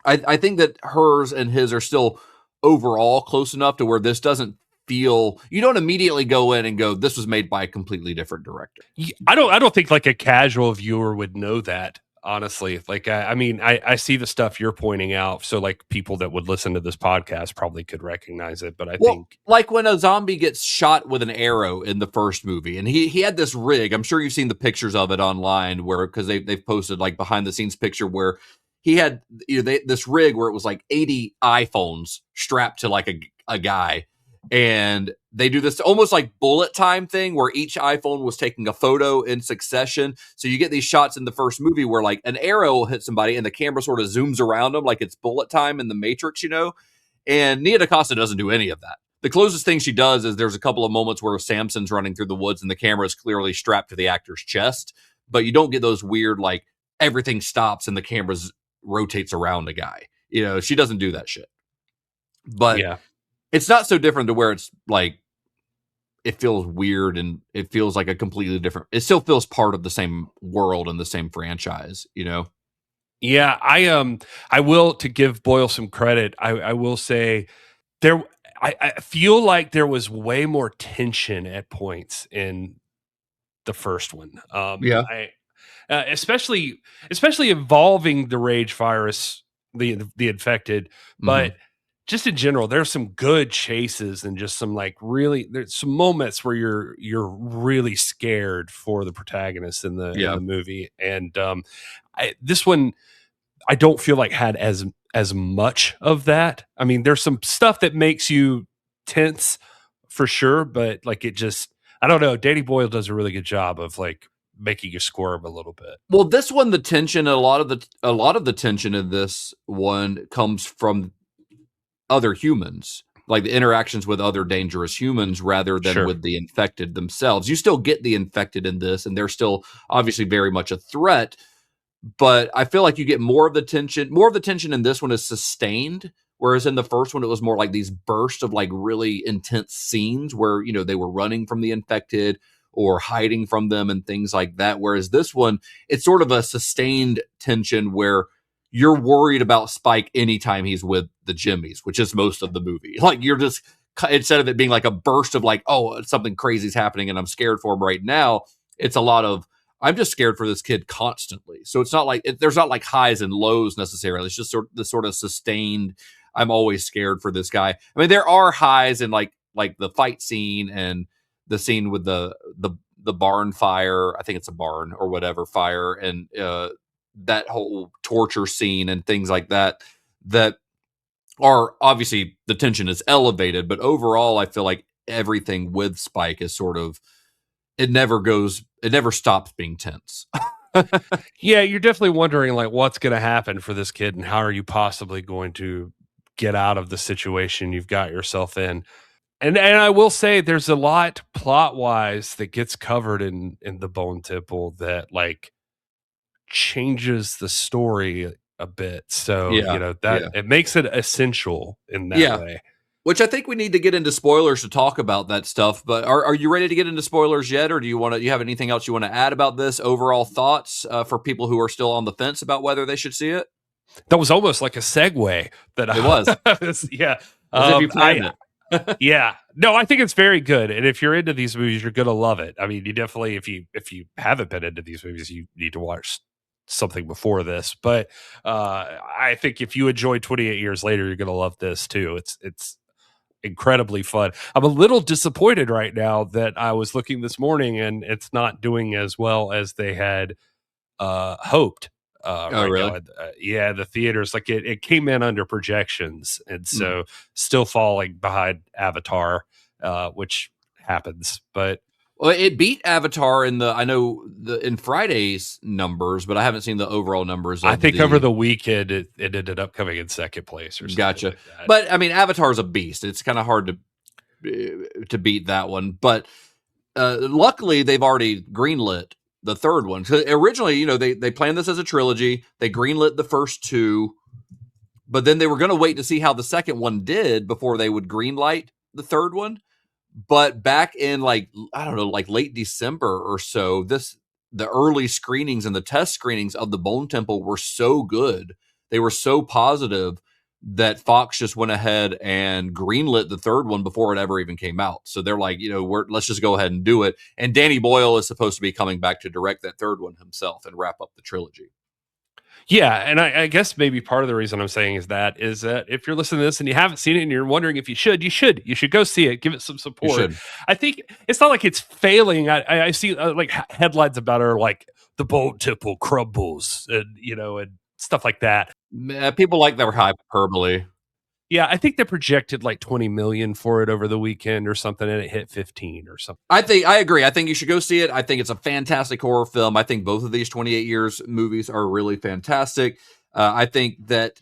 I think that hers and his are still overall close enough to where this doesn't feel, you don't immediately go in and go, this was made by a completely different director. I don't think like a casual viewer would know that, honestly. Like, I mean, I see the stuff you're pointing out. So like people that would listen to this podcast probably could recognize it. But I think like when a zombie gets shot with an arrow in the first movie, and he had this rig, I'm sure you've seen the pictures of it online where, cause they've posted like behind the scenes picture where he had, this rig where it was like 80 iPhones strapped to like a guy. And they do this almost like bullet time thing where each iPhone was taking a photo in succession. So you get these shots in the first movie where like an arrow will hit somebody and the camera sort of zooms around them like it's bullet time in the Matrix, And Nia DaCosta doesn't do any of that. The closest thing she does is there's a couple of moments where Samson's running through the woods and the camera is clearly strapped to the actor's chest, but you don't get those weird, like everything stops and the camera rotates around a guy. She doesn't do that shit. But yeah. It's not so different to where it's like it feels weird and it feels like a completely different. It still feels part of the same world and the same franchise, Yeah, I will, to give Boyle some credit. I will say there. I feel like there was way more tension at points in the first one. Yeah. Especially involving the rage virus, the infected, but just in general, there's some good chases and just some like really, there's some moments where you're really scared for the protagonist in the movie. And this one, I don't feel like had as much of that. I mean, there's some stuff that makes you tense for sure, but like it just, I don't know. Danny Boyle does a really good job of like making you squirm a little bit. Well, this one, the tension, a lot of the tension in this one comes from other humans, like the interactions with other dangerous humans rather than with the infected themselves. You still get the infected in this, and they're still obviously very much a threat, but I feel like you get more of the tension. More of the tension in this one is sustained, whereas in the first one, it was more like these bursts of like really intense scenes where, they were running from the infected or hiding from them and things like that. Whereas this one, it's sort of a sustained tension where you're worried about Spike anytime he's with the Jimmies, which is most of the movie. Like you're just, instead of it being like a burst of like, oh, something crazy is happening and I'm scared for him right now, it's a lot of, I'm just scared for this kid constantly. So it's not like, there's not like highs and lows necessarily. It's just the sort of sustained, I'm always scared for this guy. I mean, there are highs in like the fight scene and the scene with the barn fire. I think it's a barn or whatever fire. And, that whole torture scene and things like that are obviously the tension is elevated, but overall I feel like everything with Spike is sort of, it never stops being tense. Yeah, you're definitely wondering like what's going to happen for this kid and how are you possibly going to get out of the situation you've got yourself in. And I will say there's a lot plot wise that gets covered in the Bone Temple that like changes the story a bit. So, it makes it essential in that way. Which I think we need to get into spoilers to talk about that stuff. But are you ready to get into spoilers yet? Or do you have anything else you want to add about this? Overall thoughts for people who are still on the fence about whether they should see it? That was almost like a segue that it was. Yeah. As if you planned it. Yeah. No, I think it's very good. And if you're into these movies, you're going to love it. I mean, you definitely, if you haven't been into these movies, you need to watch something before this. But I think if you enjoy 28 Years Later, you're going to love this too. It's incredibly fun. I'm a little disappointed right now that I was looking this morning and it's not doing as well as they had hoped. Really? Now. The theaters, like it came in under projections, and so still falling behind Avatar, which happens. But Well, it beat Avatar in I know in Friday's numbers, but I haven't seen the overall numbers I of think over the weekend it ended up coming in second place or something Gotcha. like that. But I mean, Avatar's a beast. It's kind of hard to beat that one. But luckily, they've already greenlit the third one. So originally, they planned this as a trilogy. They greenlit the first two, but then they were going to wait to see how the second one did before they would greenlight the third one. But back in I don't know, late December or so, the early screenings and the test screenings of the Bone Temple were so good. They were so positive that Fox just went ahead and greenlit the third one before it ever even came out. So they're like, let's just go ahead and do it. And Danny Boyle is supposed to be coming back to direct that third one himself and wrap up the trilogy. Yeah, and I guess maybe part of the reason I'm saying is that if you're listening to this and you haven't seen it and you're wondering if you should go see it, give it some support. I think it's not like it's failing. I see headlines about it like the Bone Temple crumbles and and stuff like that. People like their hyperbole. Yeah, I think they projected like 20 million for it over the weekend or something, and it hit 15 or something. I agree. I think you should go see it. I think it's a fantastic horror film. I think both of these 28 Years movies are really fantastic. I think that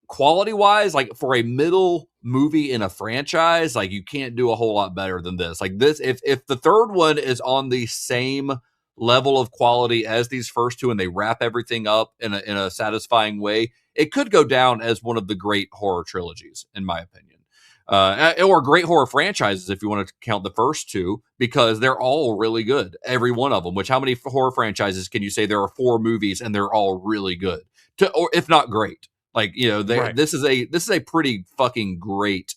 quality-wise, like for a middle movie in a franchise, like you can't do a whole lot better than this. Like this, if the third one is on the same level of quality as these first two and they wrap everything up in a satisfying way, it could go down as one of the great horror trilogies, in my opinion. Or great horror franchises, if you want to count the first two, because they're all really good, every one of them. Which, how many horror franchises can you say there are 4 movies and they're all really good, or if not great? Like, right. This is a pretty fucking great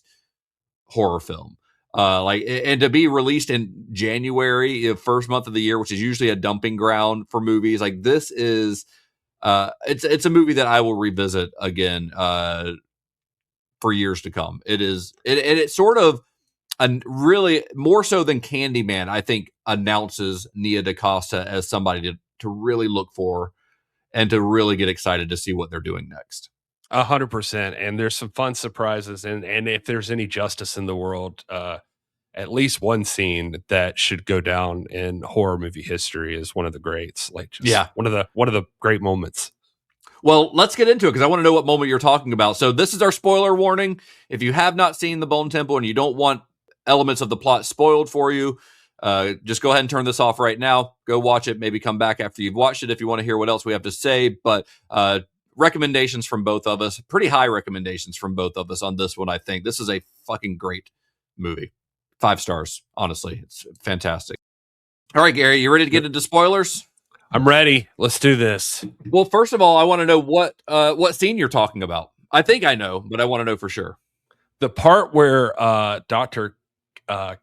horror film. And to be released in January, the first month of the year, which is usually a dumping ground for movies, like this is. It's a movie that I will revisit again for years to come. It's sort of really more so than Candyman, I think, announces Nia DaCosta as somebody to really look for and to really get excited to see what they're doing next. 100%. And there's some fun surprises. And if there's any justice in the world, at least one scene that should go down in horror movie history is one of the greats. Like, just one of the great moments. Well, let's get into it because I want to know what moment you're talking about. So this is our spoiler warning. If you have not seen the Bone Temple and you don't want elements of the plot spoiled for you, just go ahead and turn this off right now. Go watch it. Maybe come back after you've watched it if you want to hear what else we have to say. But recommendations from both of us, pretty high recommendations from both of us on this one. I think this is a fucking great movie. 5 stars, honestly. It's fantastic. All right, Gary, you ready to get into spoilers? I'm ready. Let's do this. Well, first of all, I want to know what scene you're talking about. I think I know, but I want to know for sure. The part where Dr.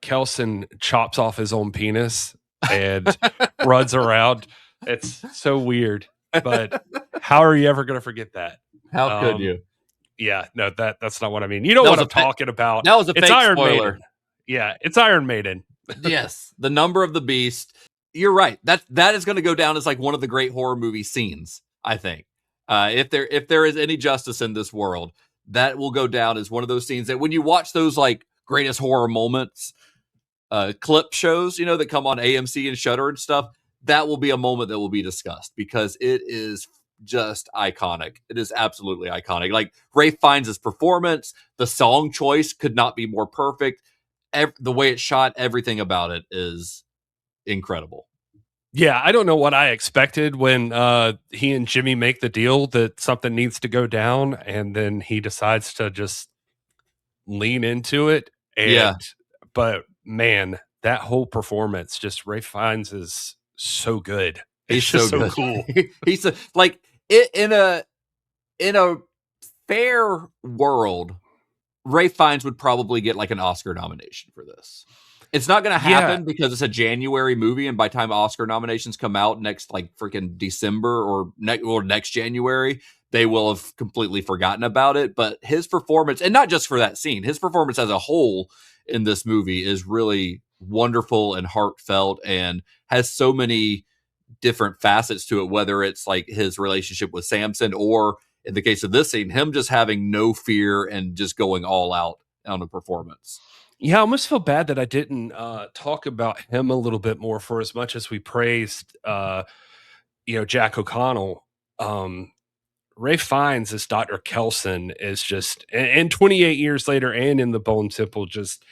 Kelson chops off his own penis and runs around. It's so weird, but how are you ever going to forget that? How could you? Yeah, no, that's not what I mean. You know what I'm talking about. That was a fake Iron spoiler. Maiden. Yeah, it's Iron Maiden. Yes, the number of the beast. You're right. That is going to go down as like one of the great horror movie scenes, I think. If there is any justice in this world, that will go down as one of those scenes that when you watch those like greatest horror moments clip shows, that come on AMC and Shudder and stuff, that will be a moment that will be discussed because it is just iconic. It is absolutely iconic. Like Ralph Fiennes' performance, the song choice could not be more perfect. The way it's shot, everything about it is incredible. Yeah, I don't know what I expected when he and Jimmy make the deal that something needs to go down, and then he decides to just lean into it. But man, that whole performance, just Ralph Fiennes is so good. He's so good. Cool. He's in a fair world, Ralph Fiennes would probably get like an Oscar nomination for this. It's not going to happen because it's a January movie, and by the time Oscar nominations come out next, like freaking December or next January, they will have completely forgotten about it. But his performance, and not just for that scene, his performance as a whole in this movie is really wonderful and heartfelt, and has so many different facets to it. Whether it's like his relationship with Samson, or in the case of this scene, him just having no fear and just going all out on a performance. Yeah, I almost feel bad that I didn't talk about him a little bit more. For as much as we praised, Jack O'Connell, um, Ray Fiennes as Dr. Kelson is just, and 28 years later, and in the Bone Temple, just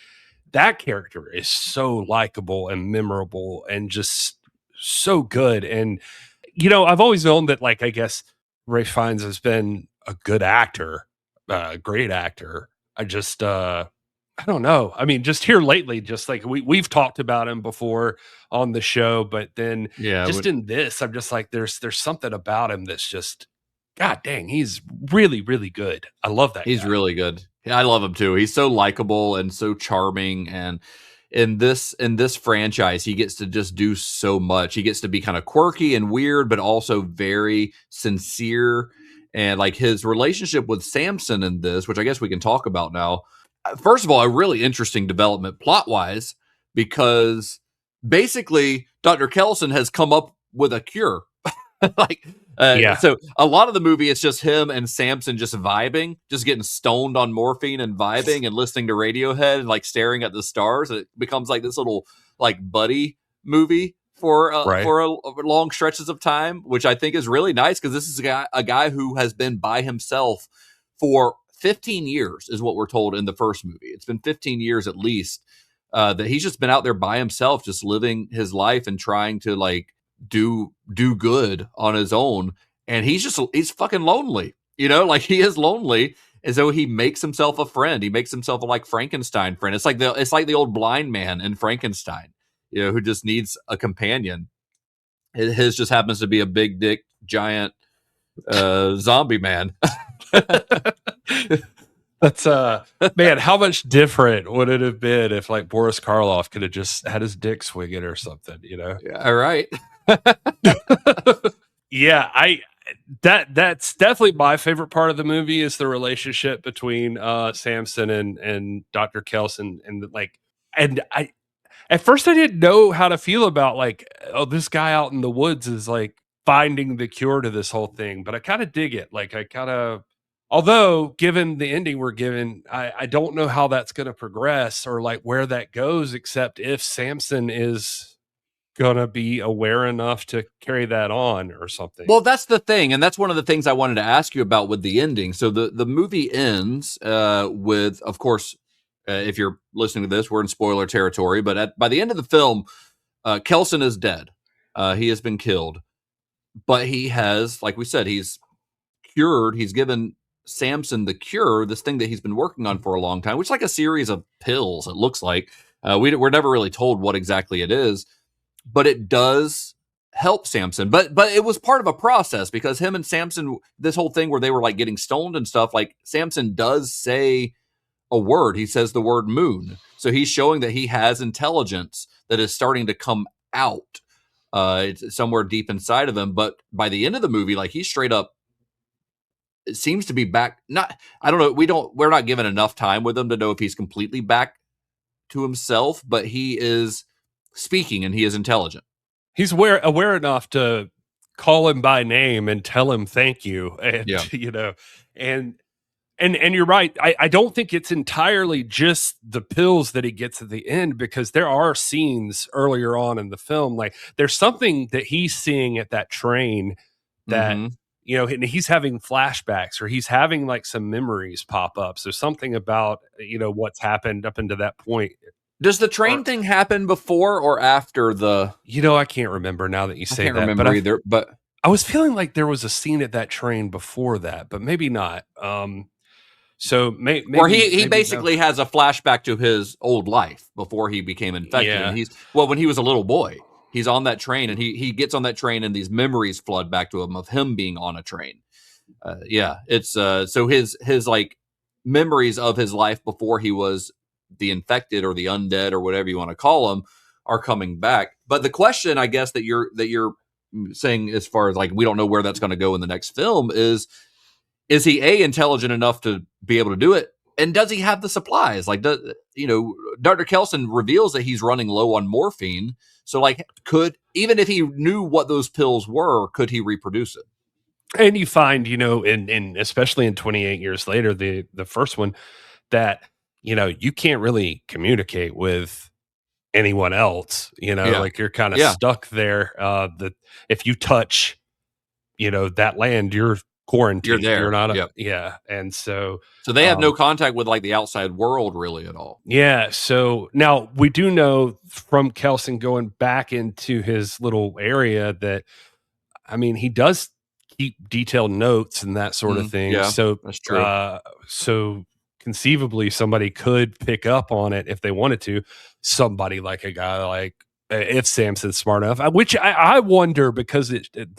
that character is so likable and memorable, and just so good. And I've always known that, like, I guess Ray Fiennes has been a good actor, a great actor. I just, I don't know. I mean, just here lately, just like we've talked about him before on the show, but then Yeah, just in this, I'm just like, there's something about him that's just, God dang, he's really, really good. I love that he's guy. really good. Yeah, I love him too. He's so likable and so charming, and in this franchise, he gets to just do so much. He gets to be kind of quirky and weird, but also very sincere. And like his relationship with Samson in this, which I guess we can talk about now. First of all, a really interesting development plot wise, because basically Dr. Kelson has come up with a cure. like Yeah. so a lot of the movie it's just him and Samson just vibing, just getting stoned on morphine and vibing and listening to Radiohead and like staring at the stars. It becomes like this little like buddy movie Right. for long stretches of time, which I think is really nice because this is a guy who has been by himself for 15 years is what we're told in the first movie. It's been 15 years at least that he's just been out there by himself, just living his life and trying to like do good on his own. And he's fucking lonely, like he is lonely. And so he makes himself a friend. He makes himself a like Frankenstein friend. It's like the old blind man in Frankenstein, who just needs a companion. His just happens to be a big dick giant zombie man. That's man, how much different would it have been if like Boris Karloff could have just had his dick swing it or something, Yeah, all right. Yeah, that's definitely my favorite part of the movie is the relationship between Samson and Dr. Kelson, and like, and I at first I didn't know how to feel about like, oh, this guy out in the woods is like finding the cure to this whole thing, but I kind of dig it. Like I kind of, although given the ending we're given, I don't know how that's going to progress or like where that goes, except if Samson is gonna be aware enough to carry that on or something. Well, that's the thing, and that's one of the things I wanted to ask you about with the ending. So the movie ends with, of course, if you're listening to this, we're in spoiler territory. But by the end of the film, Kelson is dead. He has been killed, but he has, like we said, he's cured. He's given Samson the cure, this thing that he's been working on for a long time, which is like a series of pills. It looks like we're never really told what exactly it is, but it does help Samson. But it was part of a process because him and Samson, this whole thing where they were like getting stoned and stuff, like Samson does say a word. He says the word moon. So he's showing that he has intelligence that is starting to come out. It's somewhere deep inside of him. But by the end of the movie, like he's straight up, it seems to be back. Not, I don't know. We're not given enough time with him to know if he's completely back to himself, but he is speaking and he is intelligent. He's aware enough to call him by name and tell him thank you, and Yeah. and you're right. I don't think it's entirely just the pills that he gets at the end, because there are scenes earlier on in the film, like there's something that he's seeing at that train that and he's having flashbacks, or he's having like some memories pop up. So something about what's happened up until that point. Does the train thing happen before or after the? I can't remember now that you say that. I can't remember either. But I was feeling like there was a scene at that train before that, but maybe not. So maybe, or he basically has a flashback to his old life before he became infected. Yeah. And when he was a little boy, he's on that train and he gets on that train and these memories flood back to him of him being on a train. It's so his like memories of his life before he was the infected or the undead or whatever you want to call them are coming back. But the question, I guess, that you're saying, as far as like we don't know where that's going to go in the next film, is he intelligent enough to be able to do it, and does he have the supplies? Like, Dr. Kelson reveals that he's running low on morphine, so like, even if he knew what those pills were, could he reproduce it? And you find, in especially in 28 years later, the first one, that you can't really communicate with anyone else, Yeah. like you're kind of Yeah. stuck there. That if you touch, that land, you're You're quarantined. You're there. not Yep. yeah. And so, So they have no um, contact with like the outside world really at all. yeah. So now we do know from Kelson going back into his little area that, I mean, he does keep detailed notes and that sort of thing. Yeah, So, that's true. uh, so conceivably somebody could pick up on it if they wanted to. Somebody like a guy like if Samson's smart enough, which I wonder because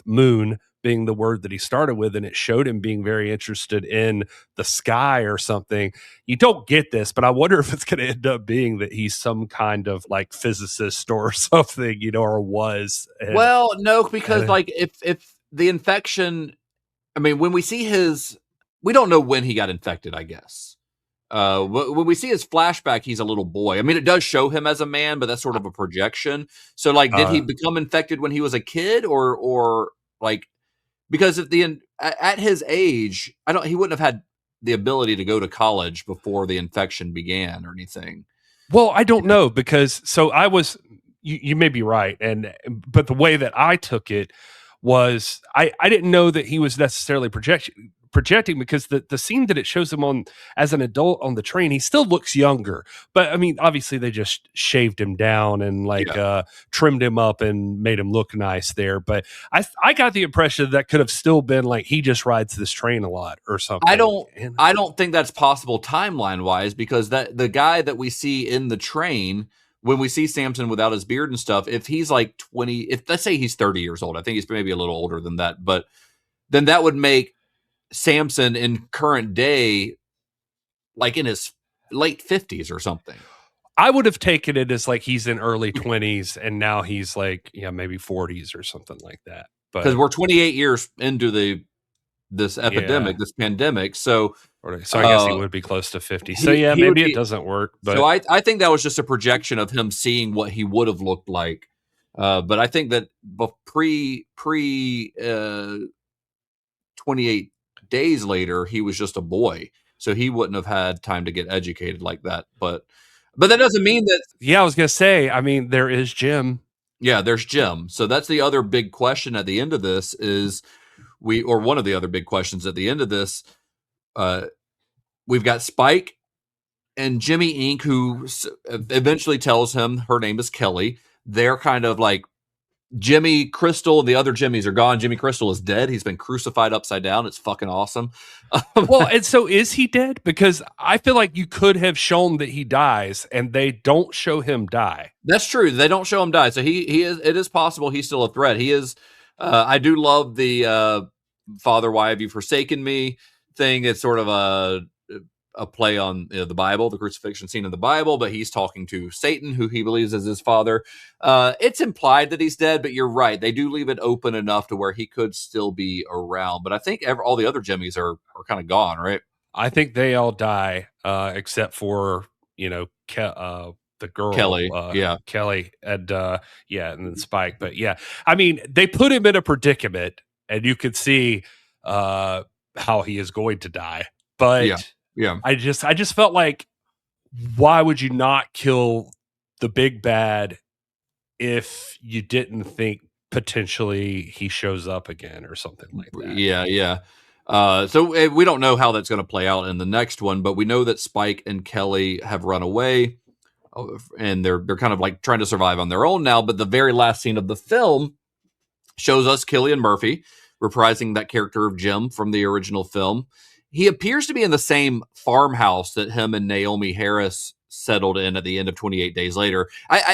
Moon being the word that he started with, and it showed him being very interested in the sky or something. You don't get this, but I wonder if it's going to end up being that he's some kind of like physicist or something, or was. Well, no, because like if the infection, I mean, when we see we don't know when he got infected, I guess. When we see his flashback, he's a little boy. I mean, it does show him as a man, but that's sort of a projection. So, like, did he become infected when he was a kid, or like, because at his age, he wouldn't have had the ability to go to college before the infection began or anything. Well, I don't know because you may be right, but the way that I took it was I didn't know that he was necessarily projecting because the scene that it shows him on as an adult on the train, he still looks younger. But I mean, obviously they just shaved him down and trimmed him up and made him look nice there. But I got the impression that could have still been like he just rides this train a lot or something. I don't think that's possible timeline wise, because the guy that we see in the train, when we see Samson without his beard and stuff, if he's like 20, if let's say he's 30 years old, I think he's maybe a little older than that, but then that would make Samson in current day like in his late 50s or something. I would have taken it as like he's in early 20s and now he's like maybe 40s or something like that. Because we're 28 years into this epidemic, this pandemic. So I guess he would be close to 50. So maybe it doesn't work. But so I think that was just a projection of him seeing what he would have looked like. But I think that pre 28 days later, he was just a boy. So he wouldn't have had time to get educated like that. But that doesn't mean that. Yeah, I was going to say, I mean, there is Jim. Yeah, there's Jim. So that's the other big question at the end of this or one of the other big questions at the end of this. We've got Spike and Jimmy Inc., who eventually tells him her name is Kelly. They're kind of like Jimmy Crystal and the other Jimmys are gone. Jimmy Crystal is dead. He's been crucified upside down. It's fucking awesome. Well, and so is he dead? Because I feel like you could have shown that he dies and they don't show him die. That's true. They don't show him die. So he is, it is possible he's still a threat. He is, I do love the Father, why have you forsaken me thing. It's sort of a play on the Bible, the crucifixion scene in the Bible, but he's talking to Satan, who he believes is his father. It's implied that he's dead, but you're right. They do leave it open enough to where he could still be around. But I think all the other Jimmys are kind of gone, right? I think they all die, except for, the girl. Kelly. Kelly and then Spike. But yeah, I mean, they put him in a predicament and you could see how he is going to die. But yeah. I just felt like, why would you not kill the big bad if you didn't think potentially he shows up again or something like that? Yeah. So we don't know how that's going to play out in the next one, but we know that Spike and Kelly have run away and they're kind of like trying to survive on their own now. But the very last scene of the film shows us Cillian Murphy reprising that character of Jim from the original film. He appears to be in the same farmhouse that him and Naomi Harris settled in at the end of 28 Days Later.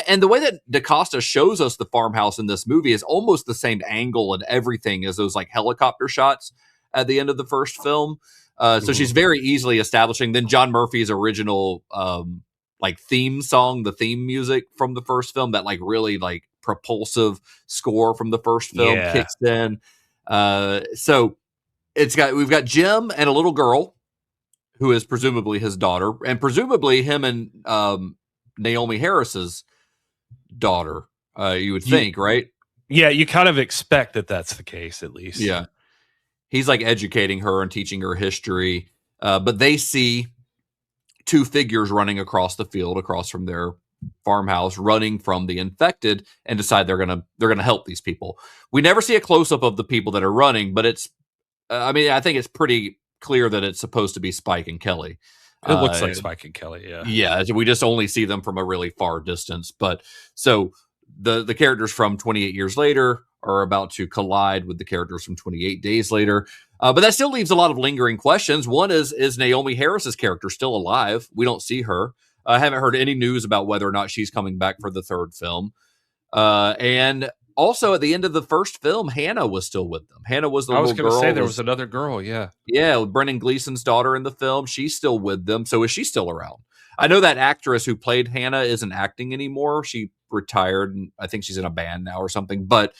And the way that DaCosta shows us the farmhouse in this movie is almost the same angle and everything as those like helicopter shots at the end of the first film. So she's very easily establishing. Then John Murphy's original like theme song, the theme music from the first film, that like really like propulsive score from the first film kicks in. So we've got Jim and a little girl who is presumably his daughter, and presumably him and Naomi Harris's daughter. You would think, right? Yeah, you kind of expect that that's the case, at least. Yeah, he's like educating her and teaching her history. But they see two figures running across the field, across from their farmhouse, running from the infected, and decide they're gonna help these people. We never see a close up of the people that are running, but it's I mean, I think it's pretty clear that it's supposed to be Spike and Kelly. It looks like Spike and Kelly, yeah. Yeah, we just only see them from a really far distance. But so the characters from 28 years later are about to collide with the characters from 28 days later. But that still leaves a lot of lingering questions. One is Naomi Harris's character still alive? We don't see her. I haven't heard any news about whether or not she's coming back for the third film. And also at the end of the first film, Hannah was still with them. Hannah was the little girl. I was going to say there was another girl, yeah. Yeah, Brendan Gleeson's daughter in the film. She's still with them. So is she still around? I know that actress who played Hannah isn't acting anymore. She retired, and I think she's in a band now or something. But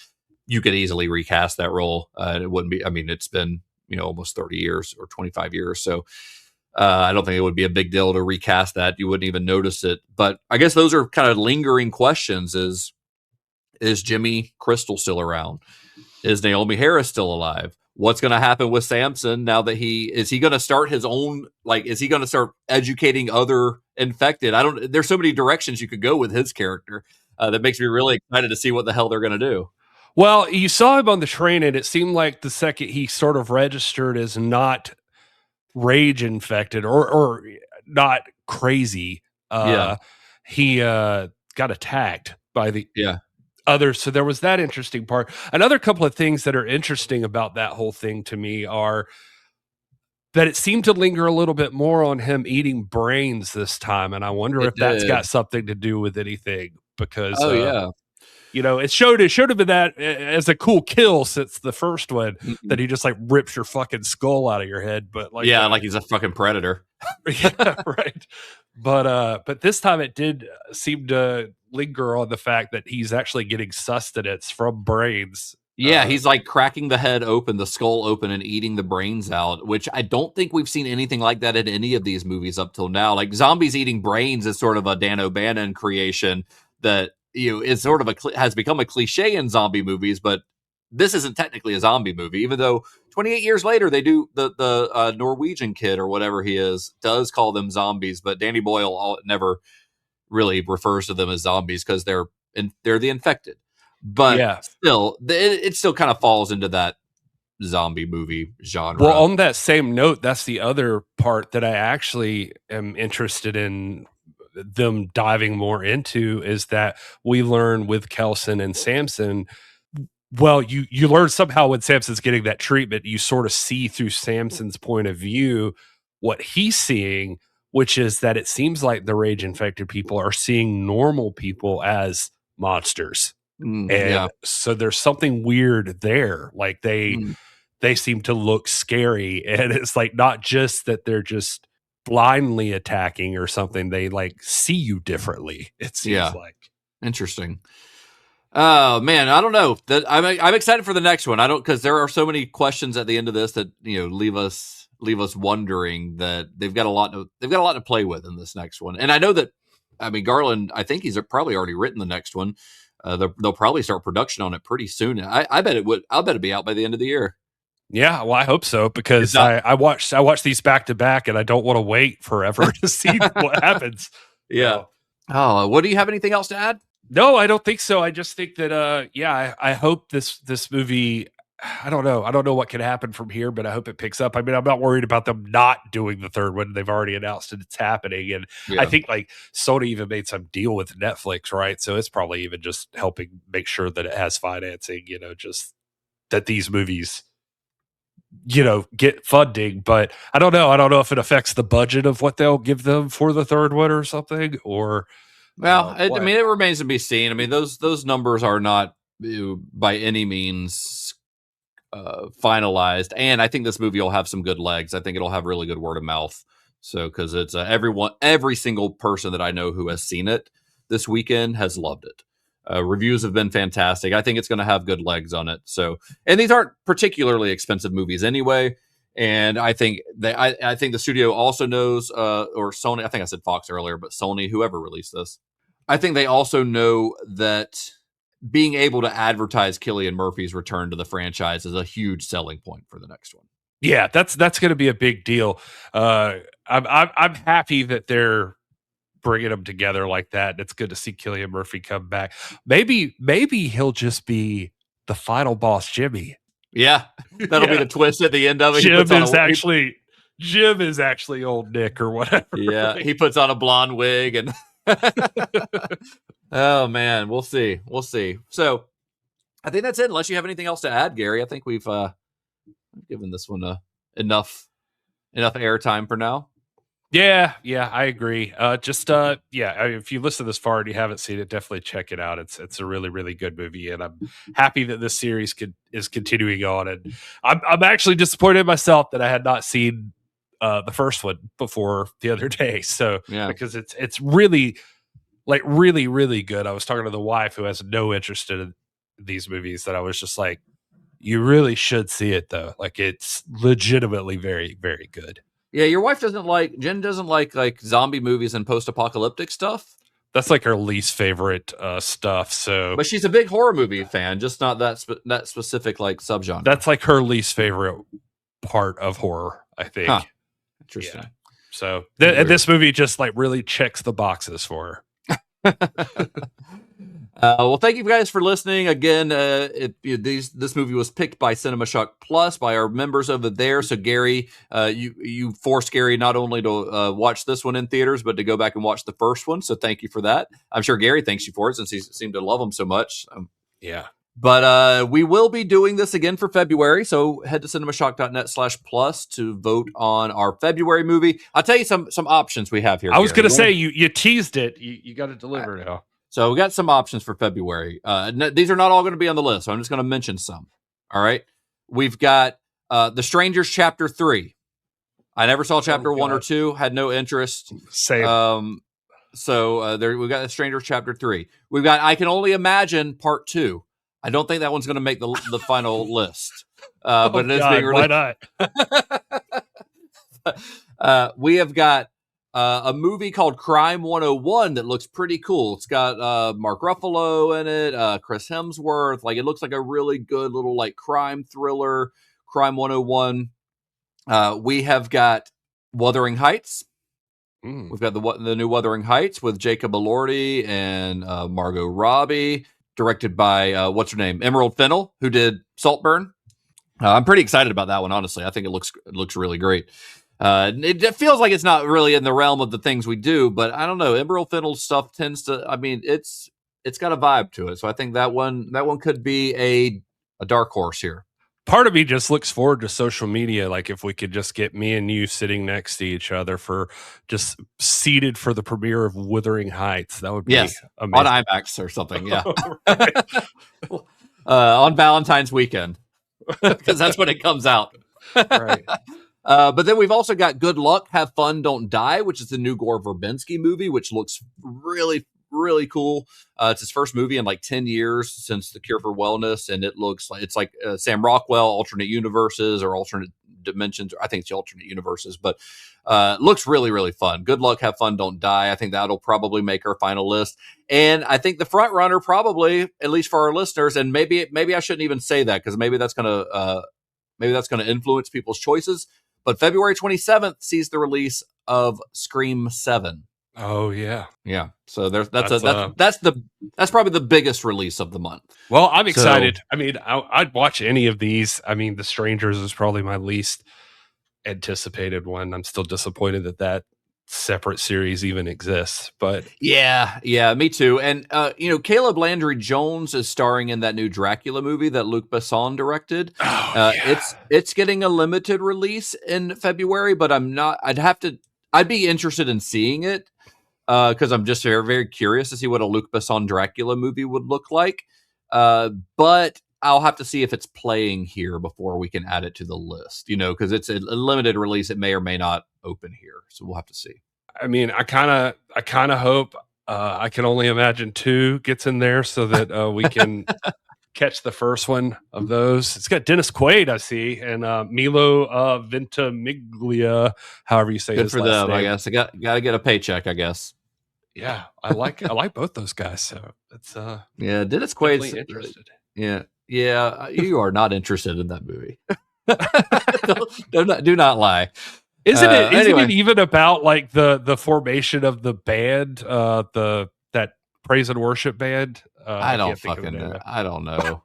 you could easily recast that role. It wouldn't be. I mean, it's been almost 30 years or 25 years. So I don't think it would be a big deal to recast that. You wouldn't even notice it. But I guess those are kind of lingering questions. Is Jimmy Crystal still around? Is Naomi Harris still alive? What's going to happen with Samson now that is he going to start his own, is he going to start educating other infected? There's so many directions you could go with his character that makes me really excited to see what the hell they're going to do. Well, you saw him on the train, and it seemed like the second he sort of registered as not rage infected or not crazy, he got attacked by the others. So there was that interesting part. Another couple of things that are interesting about that whole thing to me are that it seemed to linger a little bit more on him eating brains this time. And I wonder if that's got something to do with anything, because it showed him that as a cool kill since the first one, that he just rips your fucking skull out of your head. But like he's a fucking predator. Yeah, right. But this time it did seem to linger on the fact that he's actually getting sustenance from brains. Yeah, he's cracking the head open, the skull open, and eating the brains out, which I don't think we've seen anything like that in any of these movies up till now. Like, zombies eating brains is sort of a Dan O'Bannon creation that is sort of has become a cliche in zombie movies, but this isn't technically a zombie movie, even though 28 years later they do the Norwegian kid or whatever he is does call them zombies, but Danny Boyle never really refers to them as zombies because they're the infected. But still, it still kind of falls into that zombie movie genre. Well, on that same note, that's the other part that I actually am interested in them diving more into, is that we learn with Kelson and Samson. Well, you learn somehow when Samson's getting that treatment, you sort of see through Samson's point of view what he's seeing, which is that it seems like the rage infected people are seeing normal people as monsters. So there's something weird there. Like they seem to look scary, and it's not just that they're just blindly attacking or something. They see you differently. It seems like. Interesting. Oh man, I don't know. I'm excited for the next one. Because there are so many questions at the end of this that leave us wondering that they've got a lot to play with in this next one. And I know that Garland, I think he's probably already written the next one. They'll probably start production on it pretty soon. I bet it would. I'll bet it'd be out by the end of the year. Yeah, well, I hope so, because I watched these back to back, and I don't want to wait forever to see what happens. Yeah. Oh, what do you have? Anything else to add? No, I don't think so. I just think that I hope this movie. I don't know what can happen from here, but I hope it picks up. I'm not worried about them not doing the third one. They've already announced that it's happening. And I think Sony even made some deal with Netflix, right? So it's probably even just helping make sure that it has financing, just that these movies, get funding. But I don't know. I don't know if it affects the budget of what they'll give them for the third one or something, or. Well, it remains to be seen. Those numbers are not by any means finalized, and I think this movie will have some good legs. I think it'll have really good word of mouth. So, because it's every single person that I know who has seen it this weekend has loved it. Reviews have been fantastic. I think it's going to have good legs on it. So, and these aren't particularly expensive movies anyway. And I think I think the studio also knows, or Sony. I think I said Fox earlier, but Sony, whoever released this, I think they also know that being able to advertise Cillian Murphy's return to the franchise is a huge selling point for the next one. Yeah, that's going to be a big deal. I'm happy that they're bringing them together like that. It's good to see Cillian Murphy come back. Maybe he'll just be the final boss, Jimmy. Yeah, that'll be the twist at the end of it. Jim is actually old Nick or whatever. Yeah, he puts on a blonde wig and oh man, we'll see. So I think that's it. Unless you have anything else to add, Gary, I think we've given this one enough airtime for now. Yeah, I agree. If you listen this far and you haven't seen it, definitely check it out. It's a really, really good movie, and I'm happy that this series is continuing on. And I'm actually disappointed in myself that I had not seen the first one before the other day. So because it's really, like, really, really good. I was talking to the wife who has no interest in these movies, that I was just like, you really should see it though. Like, it's legitimately very, very good. Yeah, your wife Jen doesn't like zombie movies and post-apocalyptic stuff. That's like her least favorite stuff. So, but she's a big horror movie fan, just not that specific like subgenre. That's like her least favorite part of horror, I think. Huh. Interesting. Yeah. So this movie just like really checks the boxes for her. Well, thank you guys for listening. Again, this movie was picked by CinemaShock Plus by our members over there. So Gary, you forced Gary not only to watch this one in theaters, but to go back and watch the first one. So thank you for that. I'm sure Gary thanks you for it, since he seemed to love them so much. Yeah. But we will be doing this again for February. So head to cinemashock.net/plus to vote on our February movie. I'll tell you some options we have here. I was going to say, you teased it. You got to deliver now. So we got some options for February. These are not all going to be on the list, so I'm just going to mention some. All right. We've got The Strangers Chapter 3. I never saw Chapter 1 or 2, had no interest. Same. So we've got The Strangers Chapter 3. We've got I Can Only Imagine Part 2. I don't think that one's going to make the final list. But it is being released. Why not? We have got a movie called Crime 101 that looks pretty cool. It's got Mark Ruffalo in it, Chris Hemsworth. Like, it looks like a really good little like crime thriller. Crime 101. We have got Wuthering Heights. We've got the new Wuthering Heights with Jacob Elordi and Margot Robbie, directed by what's her name, Emerald Fennell, who did Saltburn. I'm pretty excited about that one, honestly. I think it looks really great. It feels like it's not really in the realm of the things we do, but I don't know. Emerald Fennell's stuff tends to. I mean, it's got a vibe to it, so I think that one could be a dark horse here. Part of me just looks forward to social media. Like, if we could just get me and you sitting next to each other for just seated for the premiere of Wuthering Heights, that would be amazing. On IMAX or something. Yeah, on Valentine's weekend, because that's when it comes out. Right. But then we've also got Good Luck, Have Fun, Don't Die, which is the new Gore Verbinski movie, which looks really, really cool. It's his first movie in like 10 years since The Cure for Wellness, and it looks like it's like Sam Rockwell, alternate universes or alternate dimensions. I think it's the alternate universes, but looks really, really fun. Good Luck, Have Fun, Don't Die. I think that'll probably make our final list. And I think the front runner probably, at least for our listeners, and maybe I shouldn't even say that, because maybe that's going to influence people's choices. But February 27th sees the release of Scream 7. Oh yeah. So that's probably the biggest release of the month. Well, I'm excited. I mean, I'd watch any of these. I mean, The Strangers is probably my least anticipated one. I'm still disappointed that separate series even exists, but yeah, me too. And Caleb Landry Jones is starring in that new Dracula movie that Luc Besson directed. It's getting a limited release in February, but I'd be interested in seeing it because I'm just very, very curious to see what a Luc Besson Dracula movie would look like. But I'll have to see if it's playing here before we can add it to the list, because it's a limited release. It may or may not open here. So we'll have to see. I mean, I kind of hope I Can Only Imagine 2 gets in there so that we can catch the first one of those. It's got Dennis Quaid, I see, and Milo Ventimiglia, however you say his last name. Good for them, I guess. I got to get a paycheck, I guess. Yeah, I like both those guys. So it's Dennis Quaid's interested. Yeah, you are not interested in that movie. Do not lie. Isn't Anyway. it even about like the formation of the band, that praise and worship band? I don't can't think of the fucking name know. of I don't know.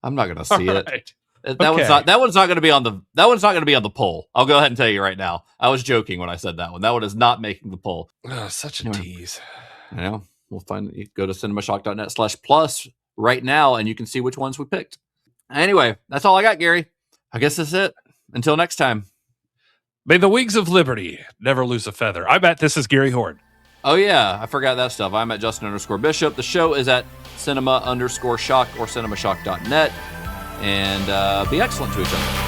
I'm not gonna All see it. right. That one's not gonna be on the poll. I'll go ahead and tell you right now. I was joking when I said that one. That one is not making the poll. Oh, such a Anyway. tease. Yeah, we'll find. You go to cinemashock.net/plus right now, and you can see which ones we picked. Anyway, that's all I got, Gary. I guess that's it. Until next time. May the wings of liberty never lose a feather. I bet this is Gary Horn. Oh yeah, I forgot that stuff. I'm at Justin_Bishop. The show is at cinema_shock or cinemashock.net. And be excellent to each other.